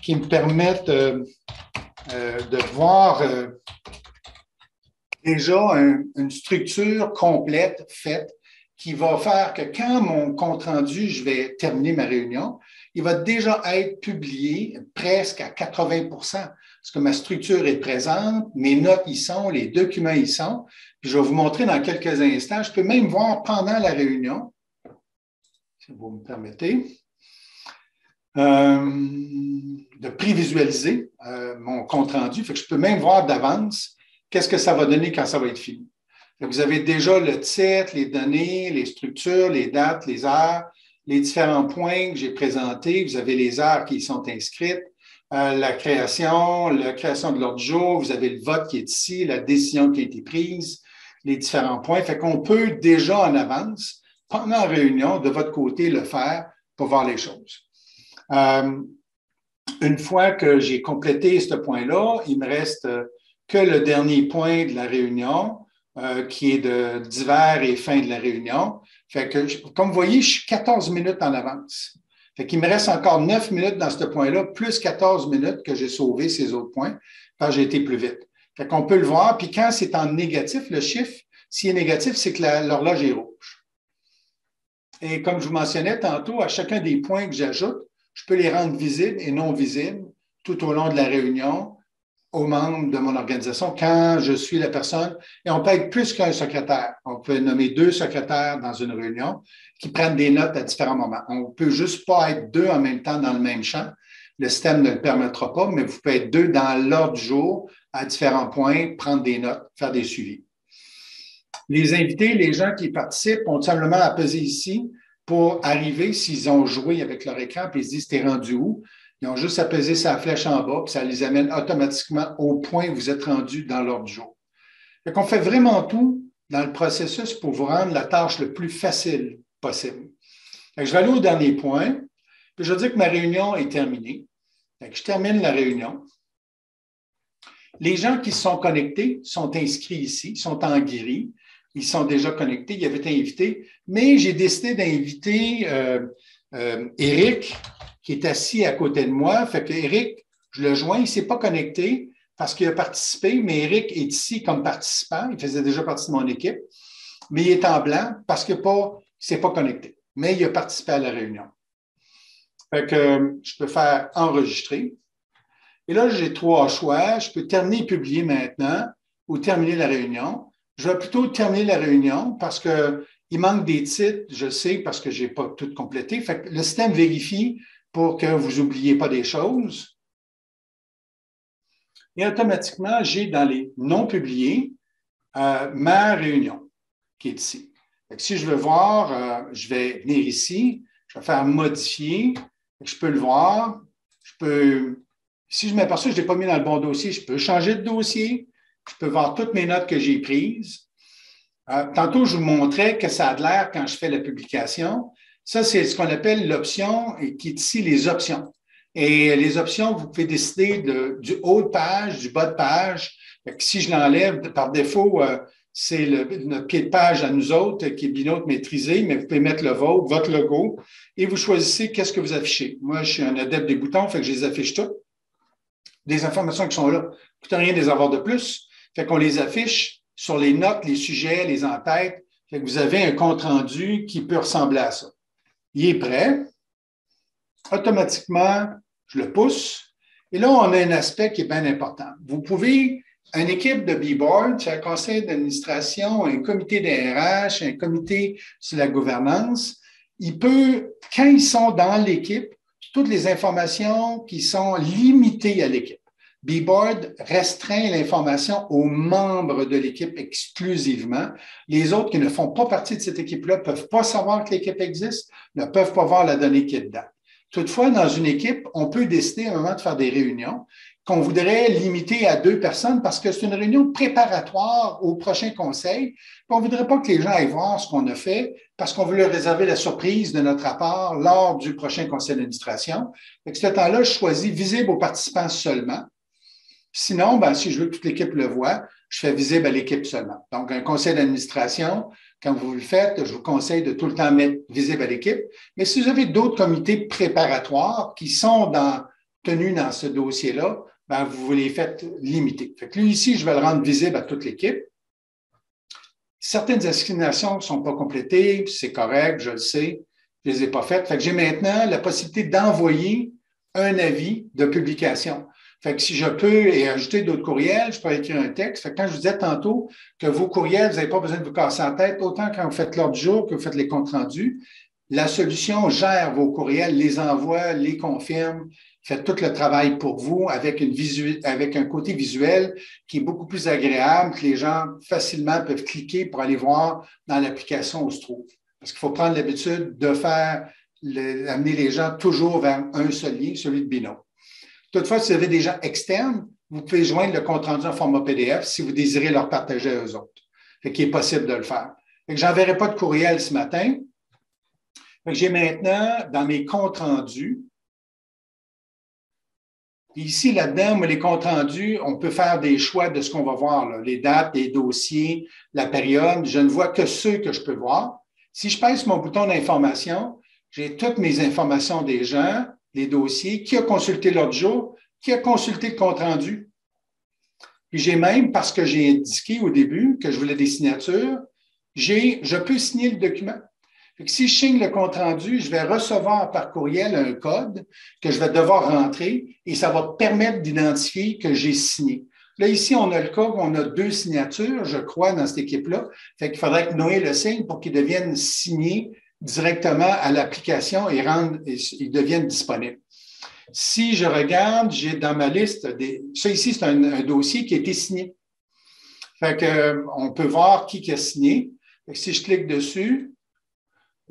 qui me permettent de voir déjà une structure complète faite qui va faire que quand mon compte-rendu, je vais terminer ma réunion, il va déjà être publié presque à 80 parce que ma structure est présente, mes notes y sont, les documents y sont. Puis je vais vous montrer dans quelques instants. Je peux même voir pendant la réunion, si vous me permettez, de prévisualiser mon compte-rendu. Fait que je peux même voir d'avance qu'est-ce que ça va donner quand ça va être fini. Vous avez déjà le titre, les données, les structures, les dates, les heures, les différents points que j'ai présentés. Vous avez les heures qui y sont inscrites, la création de l'ordre du jour. Vous avez le vote qui est ici, la décision qui a été prise, les différents points. Fait qu'on peut déjà en avance, pendant la réunion, de votre côté, le faire pour voir les choses. Une fois que j'ai complété ce point-là, il me reste que le dernier point de la réunion, qui est de d'hiver et fin de la réunion. Fait que, comme vous voyez, je suis 14 minutes en avance. Fait qu'il me reste encore 9 minutes dans ce point-là, plus 14 minutes que j'ai sauvé ces autres points, quand j'ai été plus vite. Fait qu'on peut le voir, puis quand c'est en négatif, le chiffre, s'il est négatif, c'est que l'horloge est rouge. Et comme je vous mentionnais tantôt, à chacun des points que j'ajoute, je peux les rendre visibles et non visibles tout au long de la réunion aux membres de mon organisation quand je suis la personne. Et on peut être plus qu'un secrétaire. On peut nommer 2 secrétaires dans une réunion qui prennent des notes à différents moments. On ne peut juste pas être 2 en même temps dans le même champ. Le système ne le permettra pas, mais vous pouvez être 2 dans l'ordre du jour à différents points, prendre des notes, faire des suivis. Les invités, les gens qui participent, ont simplement à peser ici pour arriver, s'ils ont joué avec leur écran, puis ils se disent « t'es rendu où ?» Ils ont juste à peser sa flèche en bas, puis ça les amène automatiquement au point où vous êtes rendu dans l'ordre du jour. Fait qu'on fait vraiment tout dans le processus pour vous rendre la tâche le plus facile possible. Fait que je vais aller au dernier point, puis je vais dire que ma réunion est terminée. Fait que je termine la réunion. Les gens qui sont connectés sont inscrits ici, sont en gris. Ils sont déjà connectés, ils avaient été invités, mais j'ai décidé d'inviter Éric, qui est assis à côté de moi. Fait que Éric, je le joins, il ne s'est pas connecté parce qu'il a participé, mais Éric est ici comme participant. Il faisait déjà partie de mon équipe, mais il est en blanc parce qu'il ne s'est pas connecté, mais il a participé à la réunion. Fait que je peux faire enregistrer. Et là, j'ai 3 choix. Je peux terminer et publier maintenant ou terminer la réunion. Je vais plutôt terminer la réunion parce qu'il manque des titres, je sais, parce que je n'ai pas tout complété. Fait que le système vérifie pour que vous n'oubliez pas des choses. Et automatiquement, j'ai dans les non publiés ma réunion qui est ici. Fait que si je veux voir, je vais venir ici, je vais faire modifier, je peux le voir. Si je m'aperçois que je ne l'ai pas mis dans le bon dossier, je peux changer de dossier. Je peux voir toutes mes notes que j'ai prises. Tantôt, je vous montrais que ça a de l'air quand je fais la publication. Ça, c'est ce qu'on appelle l'option et qui est ici les options. Et les options, vous pouvez décider du haut de page, du bas de page. Si je l'enlève, par défaut, c'est notre pied de page à nous autres, qui est Binote maîtrisé, mais vous pouvez mettre le vôtre, votre logo, et vous choisissez qu'est-ce que vous affichez. Moi, je suis un adepte des boutons, fait que je les affiche toutes. Des informations qui sont là. Ça ne coûte rien de les avoir de plus. Fait qu'on les affiche sur les notes, les sujets, les en-têtes. Fait que vous avez un compte-rendu qui peut ressembler à ça. Il est prêt. Automatiquement, je le pousse. Et là, on a un aspect qui est bien important. Vous pouvez, une équipe de B-Board, c'est un conseil d'administration, un comité DRH, un comité sur la gouvernance, il peut, quand ils sont dans l'équipe, toutes les informations qui sont limitées à l'équipe. B-Board restreint l'information aux membres de l'équipe exclusivement. Les autres qui ne font pas partie de cette équipe-là ne peuvent pas savoir que l'équipe existe, ne peuvent pas voir la donnée qui est dedans. Toutefois, dans une équipe, on peut décider à un moment de faire des réunions qu'on voudrait limiter à 2 personnes parce que c'est une réunion préparatoire au prochain conseil. On ne voudrait pas que les gens aillent voir ce qu'on a fait parce qu'on veut leur réserver la surprise de notre rapport lors du prochain conseil d'administration. Ce temps-là, je choisis visible aux participants seulement. Sinon, si je veux que toute l'équipe le voit, je fais visible à l'équipe seulement. Donc, un conseil d'administration, quand vous le faites, je vous conseille de tout le temps mettre visible à l'équipe. Mais si vous avez d'autres comités préparatoires qui sont tenus dans ce dossier-là, vous les faites limiter. Fait que lui, ici, je vais le rendre visible à toute l'équipe. Certaines assignations ne sont pas complétées, c'est correct, je le sais, je ne les ai pas faites. Fait que j'ai maintenant la possibilité d'envoyer un avis de publication. Fait que si je peux ajouter d'autres courriels, je peux écrire un texte. Fait que quand je vous disais tantôt que vos courriels, vous n'avez pas besoin de vous casser la tête, autant quand vous faites l'ordre du jour que vous faites les comptes rendus, la solution gère vos courriels, les envoie, les confirme, fait tout le travail pour vous avec un côté visuel qui est beaucoup plus agréable, que les gens facilement peuvent cliquer pour aller voir dans l'application où se trouve. Parce qu'il faut prendre l'habitude de amener les gens toujours vers un seul lien, celui de Binote. Toutefois, si vous avez des gens externes, vous pouvez joindre le compte-rendu en format PDF si vous désirez leur partager à eux autres. Fait qu'il est possible de le faire. Fait que j'enverrai pas de courriel ce matin. Fait que j'ai maintenant, dans mes comptes rendus, ici, là-dedans, les comptes rendus, on peut faire des choix de ce qu'on va voir, là, les dates, les dossiers, la période. Je ne vois que ceux que je peux voir. Si je pèse mon bouton d'information, j'ai toutes mes informations des gens, les dossiers, qui a consulté l'ordre du jour, qui a consulté le compte-rendu. Puis j'ai même, parce que j'ai indiqué au début que je voulais des signatures, je peux signer le document. Fait que si je signe le compte-rendu, je vais recevoir par courriel un code que je vais devoir rentrer et ça va permettre d'identifier que j'ai signé. Là, ici, on a le cas où on a 2 signatures, je crois, dans cette équipe-là. Fait qu'il faudrait que Noé le signe pour qu'il devienne signé directement à l'application et ils deviennent disponibles. Si je regarde, j'ai dans ma liste, ça ici, c'est un dossier qui a été signé. Fait que, on peut voir qui a signé. Fait que si je clique dessus,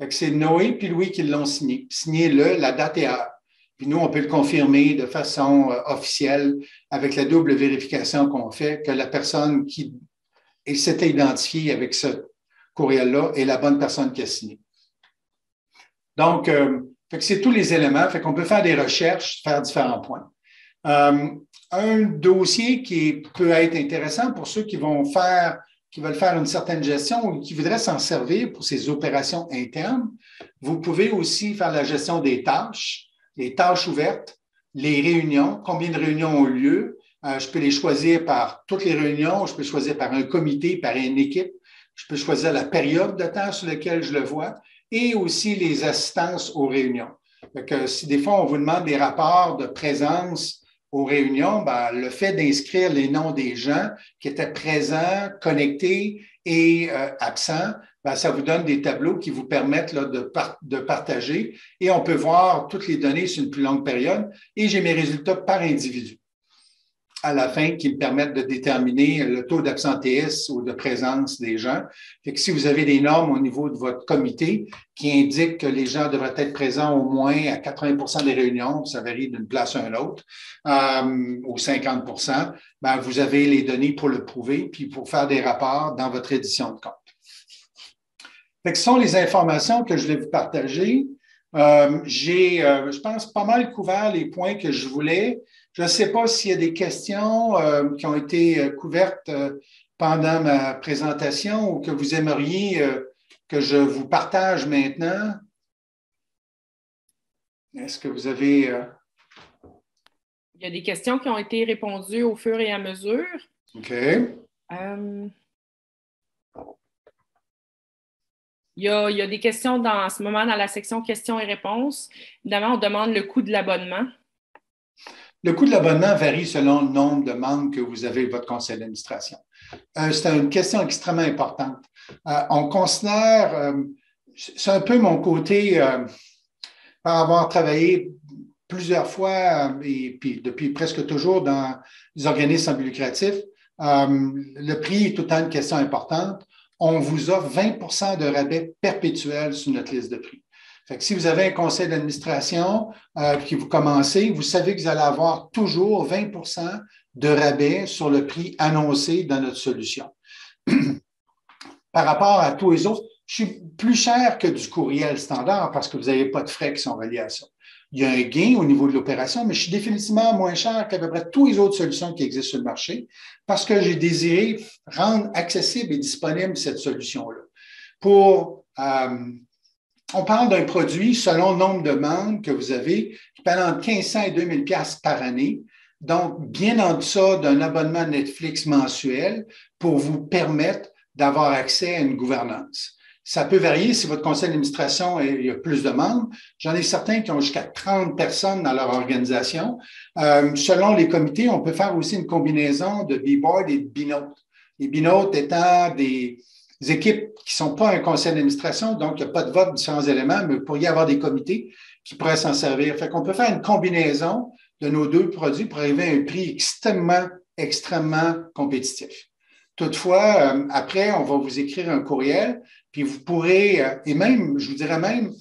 c'est Noé puis Louis qui l'ont signé. Signé la date et heure. Puis nous, on peut le confirmer de façon officielle avec la double vérification qu'on fait que la personne qui s'était identifiée avec ce courriel-là est la bonne personne qui a signé. Donc, c'est tous les éléments. Fait qu'on peut faire des recherches, faire différents points. Un dossier qui peut être intéressant pour ceux qui veulent faire une certaine gestion ou qui voudraient s'en servir pour ces opérations internes, vous pouvez aussi faire la gestion des tâches, les tâches ouvertes, les réunions, combien de réunions ont lieu. Je peux les choisir par toutes les réunions, je peux choisir par un comité, par une équipe, je peux choisir la période de temps sur laquelle je le vois et aussi les assistances aux réunions. Donc, si des fois on vous demande des rapports de présence aux réunions, le fait d'inscrire les noms des gens qui étaient présents, connectés et absents, ça vous donne des tableaux qui vous permettent là, de partager et on peut voir toutes les données sur une plus longue période et j'ai mes résultats par individu à la fin qui me permettent de déterminer le taux d'absentéisme ou de présence des gens. Fait que si vous avez des normes au niveau de votre comité qui indiquent que les gens devraient être présents au moins à 80% des réunions, ça varie d'une place à une autre, ou 50%, vous avez les données pour le prouver puis pour faire des rapports dans votre édition de compte. Fait que ce sont les informations que je vais vous partager. J'ai, je pense, pas mal couvert les points que je voulais. Je ne sais pas s'il y a des questions qui ont été couvertes pendant ma présentation ou que vous aimeriez que je vous partage maintenant? Est-ce que vous avez... Il y a des questions qui ont été répondues au fur et à mesure. OK. Il y a des questions en ce moment dans la section questions et réponses. Évidemment, on demande le coût de l'abonnement. Le coût de l'abonnement varie selon le nombre de membres que vous avez votre conseil d'administration. C'est une question extrêmement importante. On considère, c'est un peu mon côté, par avoir travaillé plusieurs fois et puis depuis presque toujours dans les organismes sans but lucratif, le prix est tout le temps une question importante. On vous offre 20 de rabais perpétuel sur notre liste de prix. Fait que si vous avez un conseil d'administration qui vous commencez, vous savez que vous allez avoir toujours 20 de rabais sur le prix annoncé dans notre solution. Par rapport à tous les autres, je suis plus cher que du courriel standard parce que vous n'avez pas de frais qui sont reliés à ça. Il y a un gain au niveau de l'opération, mais je suis définitivement moins cher qu'à peu près toutes les autres solutions qui existent sur le marché parce que j'ai désiré rendre accessible et disponible cette solution-là. On parle d'un produit selon le nombre de membres que vous avez qui peut aller entre 1500 et 2000 $ par année. Donc, bien en deçà d'un abonnement Netflix mensuel pour vous permettre d'avoir accès à une gouvernance. Ça peut varier si votre conseil d'administration il y a plus de membres. J'en ai certains qui ont jusqu'à 30 personnes dans leur organisation. Selon les comités, on peut faire aussi une combinaison de B-Board et de B-Note. Les B-Note étant des équipes qui ne sont pas un conseil d'administration, donc il n'y a pas de vote de différents éléments, mais vous pourriez avoir des comités qui pourraient s'en servir. Fait qu'on peut faire une combinaison de nos deux produits pour arriver à un prix extrêmement compétitif. Toutefois, après, on va vous écrire un courriel, puis vous pourrez, et même, je vous dirais même,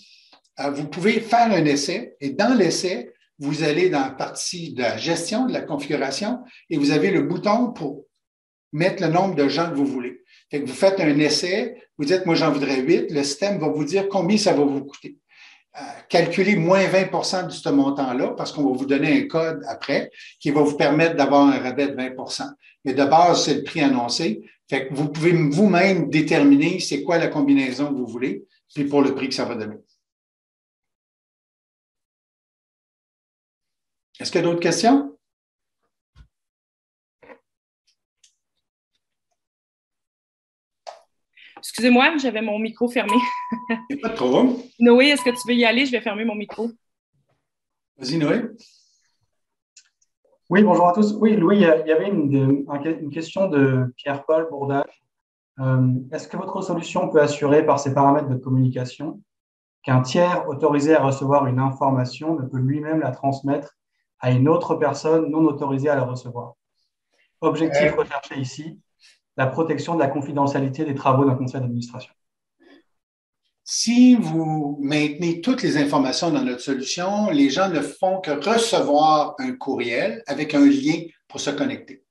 vous pouvez faire un essai, et dans l'essai, vous allez dans la partie de la gestion, de la configuration, et vous avez le bouton pour mettre le nombre de gens que vous voulez. Fait que vous faites un essai, vous dites, moi, j'en voudrais 8, le système va vous dire combien ça va vous coûter. Calculez moins 20 de ce montant-là, parce qu'on va vous donner un code après qui va vous permettre d'avoir un rabais de 20 Mais de base, c'est le prix annoncé. Fait que vous pouvez vous-même déterminer c'est quoi la combinaison que vous voulez, puis pour le prix que ça va donner. Est-ce qu'il y a d'autres questions? Excusez-moi, j'avais mon micro fermé. Il n'y a pas de problème. Noé, est-ce que tu veux y aller? Je vais fermer mon micro. Vas-y, Noé. Oui, bonjour à tous. Oui, Louis, il y avait une question de Pierre-Paul Bourdage. Est-ce que votre solution peut assurer par ses paramètres de communication qu'un tiers autorisé à recevoir une information ne peut lui-même la transmettre à une autre personne non autorisée à la recevoir? Objectif recherché ici, la protection de la confidentialité des travaux d'un conseil d'administration. Si vous maintenez toutes les informations dans notre solution, les gens ne font que recevoir un courriel avec un lien pour se connecter.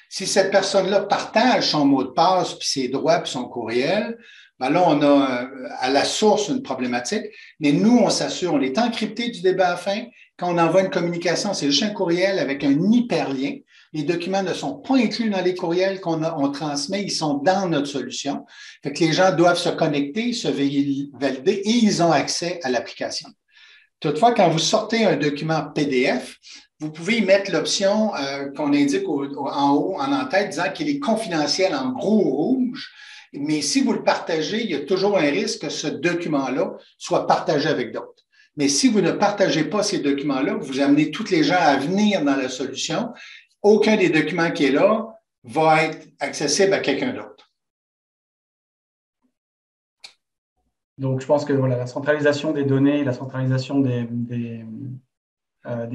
Si cette personne-là partage son mot de passe, puis ses droits, puis son courriel, ben là, on a à la source une problématique. Mais nous, on s'assure, on est encrypté du début à la fin. Quand on envoie une communication, c'est juste un courriel avec un hyperlien. Les documents ne sont pas inclus dans les courriels qu'on transmet, ils sont dans notre solution. Fait que les gens doivent se connecter, se valider et ils ont accès à l'application. Toutefois, quand vous sortez un document PDF, vous pouvez y mettre l'option qu'on indique en haut, en en-tête, disant qu'il est confidentiel en gros rouge. Mais si vous le partagez, il y a toujours un risque que ce document-là soit partagé avec d'autres. Mais si vous ne partagez pas ces documents-là, vous amenez tous les gens à venir dans la solution, aucun des documents qui est là va être accessible à quelqu'un d'autre. Donc, je pense que voilà, la centralisation des données, la centralisation des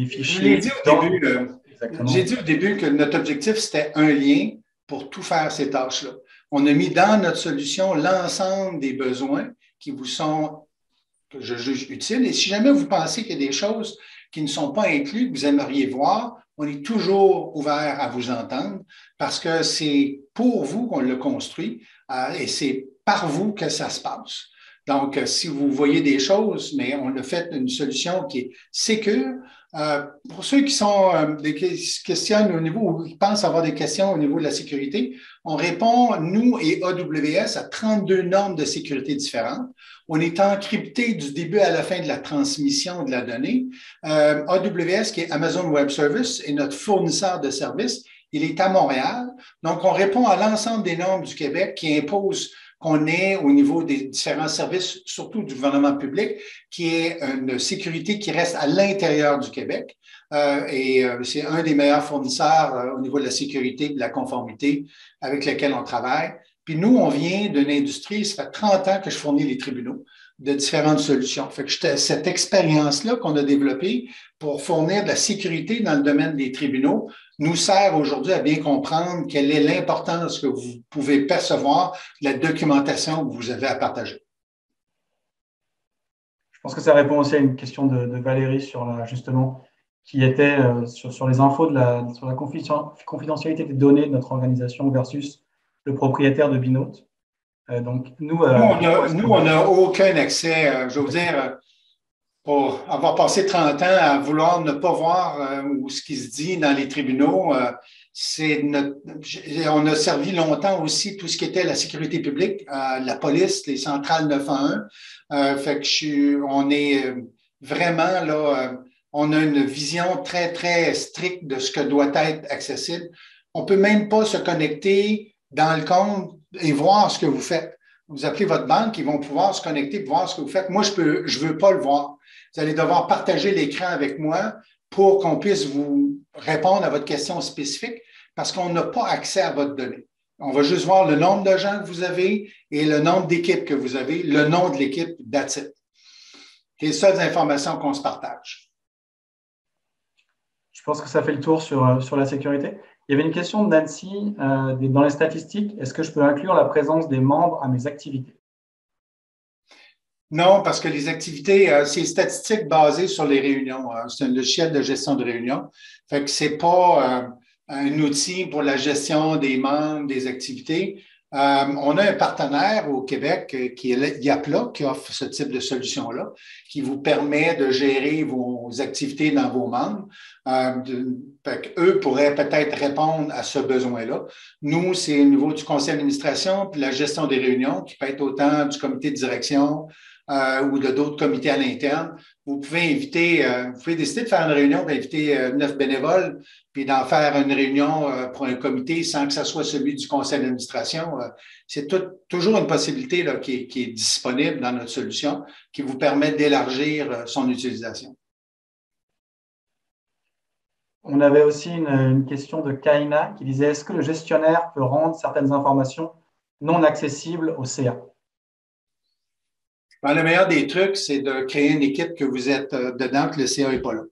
fichiers. J'ai dit au début que notre objectif, c'était un lien pour tout faire ces tâches-là. On a mis dans notre solution l'ensemble des besoins qui vous sont, que je juge utiles. Et si jamais vous pensez qu'il y a des choses qui ne sont pas incluses, que vous aimeriez voir, on est toujours ouvert à vous entendre parce que c'est pour vous qu'on le construit et c'est par vous que ça se passe. Donc, si vous voyez des choses, mais on a fait une solution qui est sécure, Pour ceux qui questionnent au niveau, ou qui pensent avoir des questions au niveau de la sécurité, on répond, nous et AWS, à 32 normes de sécurité différentes. On est encrypté du début à la fin de la transmission de la donnée. AWS, qui est Amazon Web Services, est notre fournisseur de services. Il est à Montréal. Donc, on répond à l'ensemble des normes du Québec qui imposent qu'on ait au niveau des différents services, surtout du gouvernement public, qui est une sécurité qui reste à l'intérieur du Québec. C'est un des meilleurs fournisseurs au niveau de la sécurité et de la conformité avec lequel on travaille. Puis nous, on vient d'une industrie, ça fait 30 ans que je fournis les tribunaux de différentes solutions. Fait que cette expérience-là qu'on a développée pour fournir de la sécurité dans le domaine des tribunaux nous sert aujourd'hui à bien comprendre quelle est l'importance que vous pouvez percevoir de la documentation que vous avez à partager. Je pense que ça répond aussi à une question de Valérie sur justement qui était sur les infos sur la confidentialité des données de notre organisation versus le propriétaire de Binote. Donc nous, on n'a aucun accès. Je veux vous dire, pour avoir passé 30 ans à vouloir ne pas voir ce qui se dit dans les tribunaux, on a servi longtemps aussi tout ce qui était la sécurité publique, la police, les centrales 911. Fait que on est vraiment là, on a une vision très, très stricte de ce que doit être accessible. On ne peut même pas se connecter dans le compte et voir ce que vous faites. Vous appelez votre banque, ils vont pouvoir se connecter et voir ce que vous faites. Moi, je veux pas le voir. Vous allez devoir partager l'écran avec moi pour qu'on puisse vous répondre à votre question spécifique parce qu'on n'a pas accès à votre donnée. On va juste voir le nombre de gens que vous avez et le nombre d'équipes que vous avez, le nom de l'équipe, that's it. C'est les seules informations qu'on se partage. Je pense que ça fait le tour sur la sécurité. Il y avait une question de Nancy dans les statistiques. Est-ce que je peux inclure la présence des membres à mes activités? Non, parce que les activités, c'est statistiques basées sur les réunions. C'est un logiciel de gestion de réunions. Fait que c'est pas un outil pour la gestion des membres, des activités. On a un partenaire au Québec qui est Yapla, qui offre ce type de solution-là, qui vous permet de gérer vos activités dans vos membres. Eux pourraient peut-être répondre à ce besoin-là. Nous, c'est au niveau du conseil d'administration puis la gestion des réunions, qui peut être autant du comité de direction ou de d'autres comités à l'interne. Vous pouvez décider de faire une réunion, inviter 9 bénévoles, puis d'en faire une réunion pour un comité sans que ce soit celui du conseil d'administration. C'est toujours une possibilité là, qui est disponible dans notre solution, qui vous permet d'élargir son utilisation. On avait aussi une question de Kaina qui disait « Est-ce que le gestionnaire peut rendre certaines informations non accessibles au CA ?» Ben, le meilleur des trucs, c'est de créer une équipe que vous êtes dedans, que le CA n'est pas là.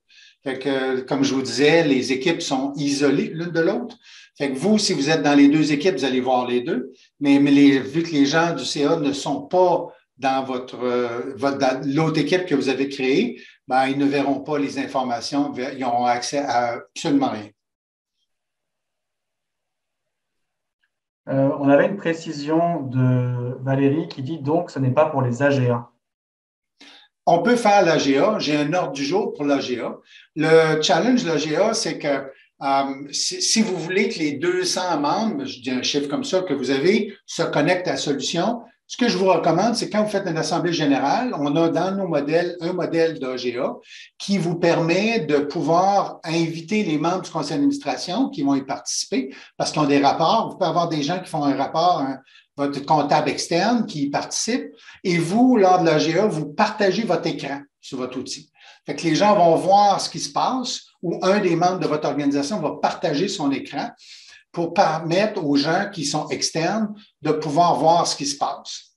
Fait que, comme je vous disais, les équipes sont isolées l'une de l'autre. Fait que vous, si vous êtes dans les deux équipes, vous allez voir les deux. Mais vu que les gens du CA ne sont pas dans dans l'autre équipe que vous avez créée, ben, ils ne verront pas les informations. Ils n'auront accès à absolument rien. On avait une précision de Valérie qui dit donc ce n'est pas pour les AGA. On peut faire l'AGA. J'ai un ordre du jour pour l'AGA. Le challenge de l'AGA, c'est que si vous voulez que les 200 membres, je dis un chiffre comme ça, que vous avez, se connectent à la solution, ce que je vous recommande, c'est quand vous faites une assemblée générale, on a dans nos modèles un modèle d'AGA qui vous permet de pouvoir inviter les membres du conseil d'administration qui vont y participer parce qu'ils ont des rapports. Vous pouvez avoir des gens qui font un rapport, votre comptable externe qui y participe et vous, lors de l'AGA, vous partagez votre écran sur votre outil. Fait que les gens vont voir ce qui se passe ou un des membres de votre organisation va partager son écran pour permettre aux gens qui sont externes de pouvoir voir ce qui se passe.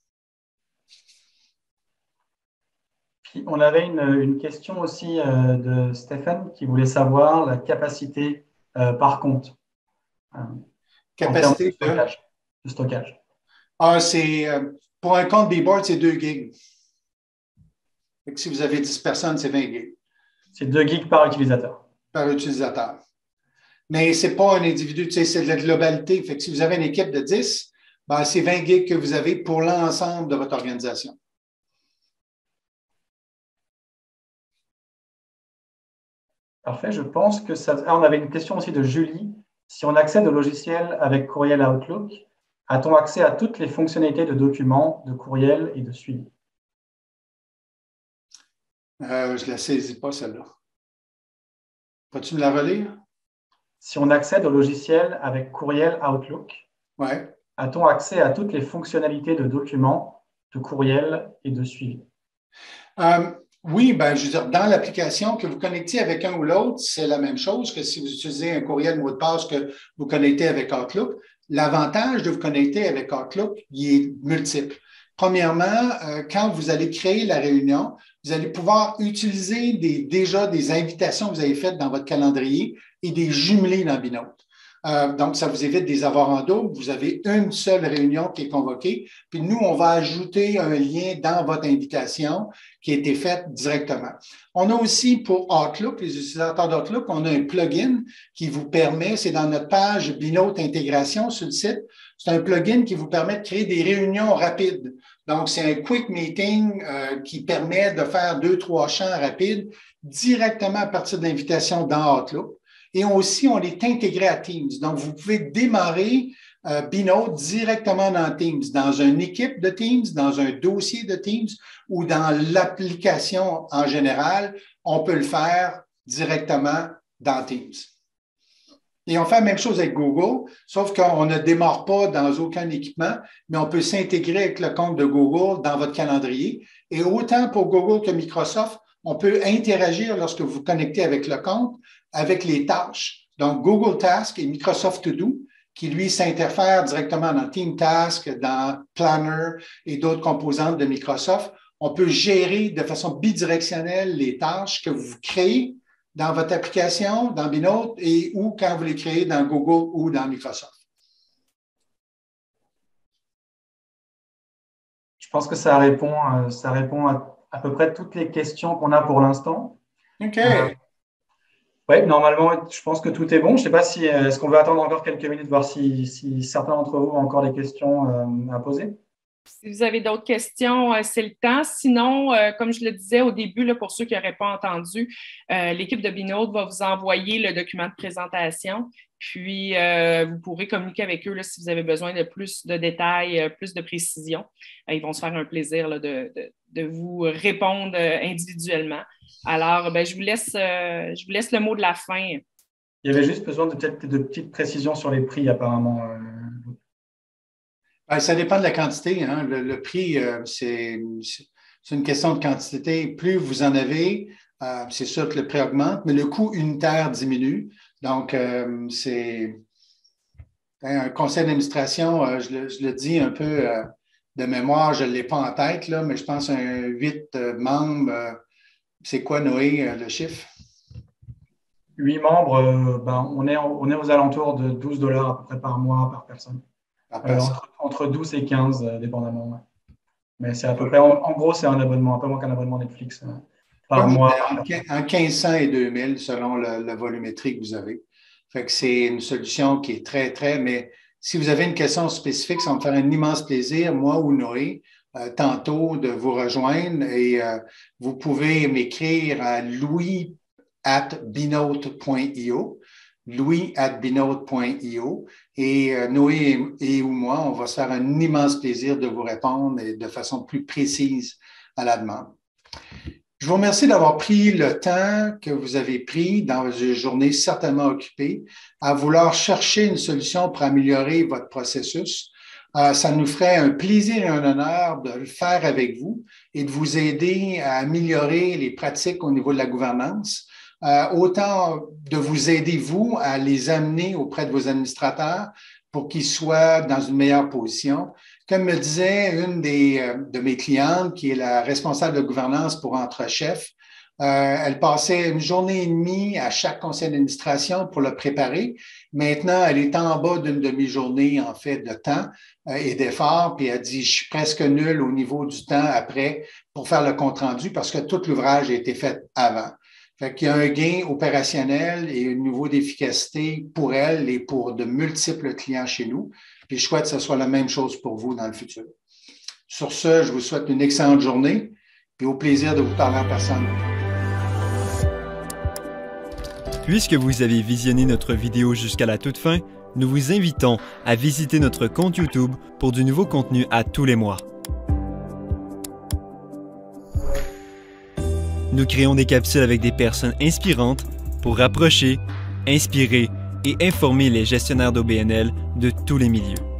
Puis on avait une question aussi de Stéphane qui voulait savoir la capacité par compte. Capacité de stockage. Pour un compte B-Board, c'est 2 gigs. Fait que si vous avez 10 personnes, c'est 20 gigs. C'est 2 gigs par utilisateur. Par utilisateur. Mais ce n'est pas un individu, c'est de la globalité. Fait que si vous avez une équipe de 10, ben, c'est 20 gigs que vous avez pour l'ensemble de votre organisation. Parfait, je pense que ça… Ah, on avait une question aussi de Julie. Si on accède au logiciel avec courriel Outlook, a-t-on accès à toutes les fonctionnalités de documents, de courriel et de suivi? Je ne la saisis pas, celle-là. Peux-tu me la relire? Si on accède au logiciel avec courriel Outlook, Ouais. a-t-on accès à toutes les fonctionnalités de documents, de courriel et de suivi? Oui, ben, je veux dire, dans l'application, que vous connectez avec un ou l'autre, c'est la même chose que si vous utilisez un courriel mot de passe que vous connectez avec Outlook. L'avantage de vous connecter avec Outlook, il est multiple. Premièrement, quand vous allez créer la réunion, vous allez pouvoir utiliser déjà des invitations que vous avez faites dans votre calendrier et des jumeler dans Binote. Donc, ça vous évite des avoirs en double. Vous avez une seule réunion qui est convoquée. Puis nous, on va ajouter un lien dans votre invitation qui a été faite directement. On a aussi pour Outlook, les utilisateurs d'Outlook, on a un plugin qui vous permet, c'est dans notre page Binote Intégration sur le site, c'est un plugin qui vous permet de créer des réunions rapides. Donc, c'est un quick meeting qui permet de faire 2-3 champs rapides directement à partir de l'invitation dans Outlook. Et aussi, on est intégré à Teams. Donc, vous pouvez démarrer Binote directement dans Teams, dans une équipe de Teams, dans un dossier de Teams ou dans l'application en général. On peut le faire directement dans Teams. Et on fait la même chose avec Google, sauf qu'on ne démarre pas dans aucun équipement, mais on peut s'intégrer avec le compte de Google dans votre calendrier. Et autant pour Google que Microsoft, on peut interagir lorsque vous vous connectez avec le compte, avec les tâches. Donc, Google Task et Microsoft To Do, qui, lui, s'interfèrent directement dans Team Task, dans Planner et d'autres composantes de Microsoft. On peut gérer de façon bidirectionnelle les tâches que vous créez dans votre application, dans Binote, et ou quand vous les créez dans Google ou dans Microsoft. Je pense que ça répond à peu près toutes les questions qu'on a pour l'instant. OK. Oui, normalement, je pense que tout est bon. Je ne sais pas si est-ce qu'on veut attendre encore quelques minutes, voir si certains d'entre vous ont encore des questions à poser. Si vous avez d'autres questions, c'est le temps. Sinon, comme je le disais au début, là, pour ceux qui n'auraient pas entendu, l'équipe de Binote va vous envoyer le document de présentation. Puis, vous pourrez communiquer avec eux là, si vous avez besoin de plus de détails, plus de précision. Ils vont se faire un plaisir là, de vous répondre individuellement. Alors, je vous laisse le mot de la fin. Il y avait juste besoin de petites précisions sur les prix, apparemment. Ça dépend de la quantité. Hein. Le prix, c'est une question de quantité. Plus vous en avez, c'est sûr que le prix augmente, mais le coût unitaire diminue. Donc, c'est un conseil d'administration, je le dis un peu de mémoire, je ne l'ai pas en tête, là, mais je pense un 8 membres. C'est quoi, Noé, le chiffre? 8 membres, on est aux alentours de $12 à peu près par mois, par personne. Entre 12 et 15, dépendamment. Ouais. Mais c'est à peu près, en gros, c'est un abonnement, un peu moins qu'un abonnement Netflix par mois. En 1500 et 2000 selon le volumétrie que vous avez. Fait que c'est une solution qui est très, mais si vous avez une question spécifique, ça va me faire un immense plaisir, moi ou Noé, tantôt de vous rejoindre et vous pouvez m'écrire à louis@binote.io. louis@binote.io et Noé ou moi, on va se faire un immense plaisir de vous répondre et de façon plus précise à la demande. Je vous remercie d'avoir pris le temps que vous avez pris dans une journée certainement occupée à vouloir chercher une solution pour améliorer votre processus. Ça nous ferait un plaisir et un honneur de le faire avec vous et de vous aider à améliorer les pratiques au niveau de la gouvernance. Autant de vous aider, vous, à les amener auprès de vos administrateurs pour qu'ils soient dans une meilleure position. Comme me disait une de mes clientes, qui est la responsable de gouvernance pour Entrechef, elle passait une journée et demie à chaque conseil d'administration pour le préparer. Maintenant, elle est en bas d'une demi-journée, en fait, de temps et d'effort. Puis elle dit, je suis presque nulle au niveau du temps après pour faire le compte-rendu parce que tout l'ouvrage a été fait avant. Fait qu'il y a un gain opérationnel et un niveau d'efficacité pour elle et pour de multiples clients chez nous. Puis je souhaite que ce soit la même chose pour vous dans le futur. Sur ce, je vous souhaite une excellente journée et au plaisir de vous parler en personne. Puisque vous avez visionné notre vidéo jusqu'à la toute fin, nous vous invitons à visiter notre compte YouTube pour du nouveau contenu à tous les mois. Nous créons des capsules avec des personnes inspirantes pour rapprocher, inspirer et informer les gestionnaires d'OBNL de tous les milieux.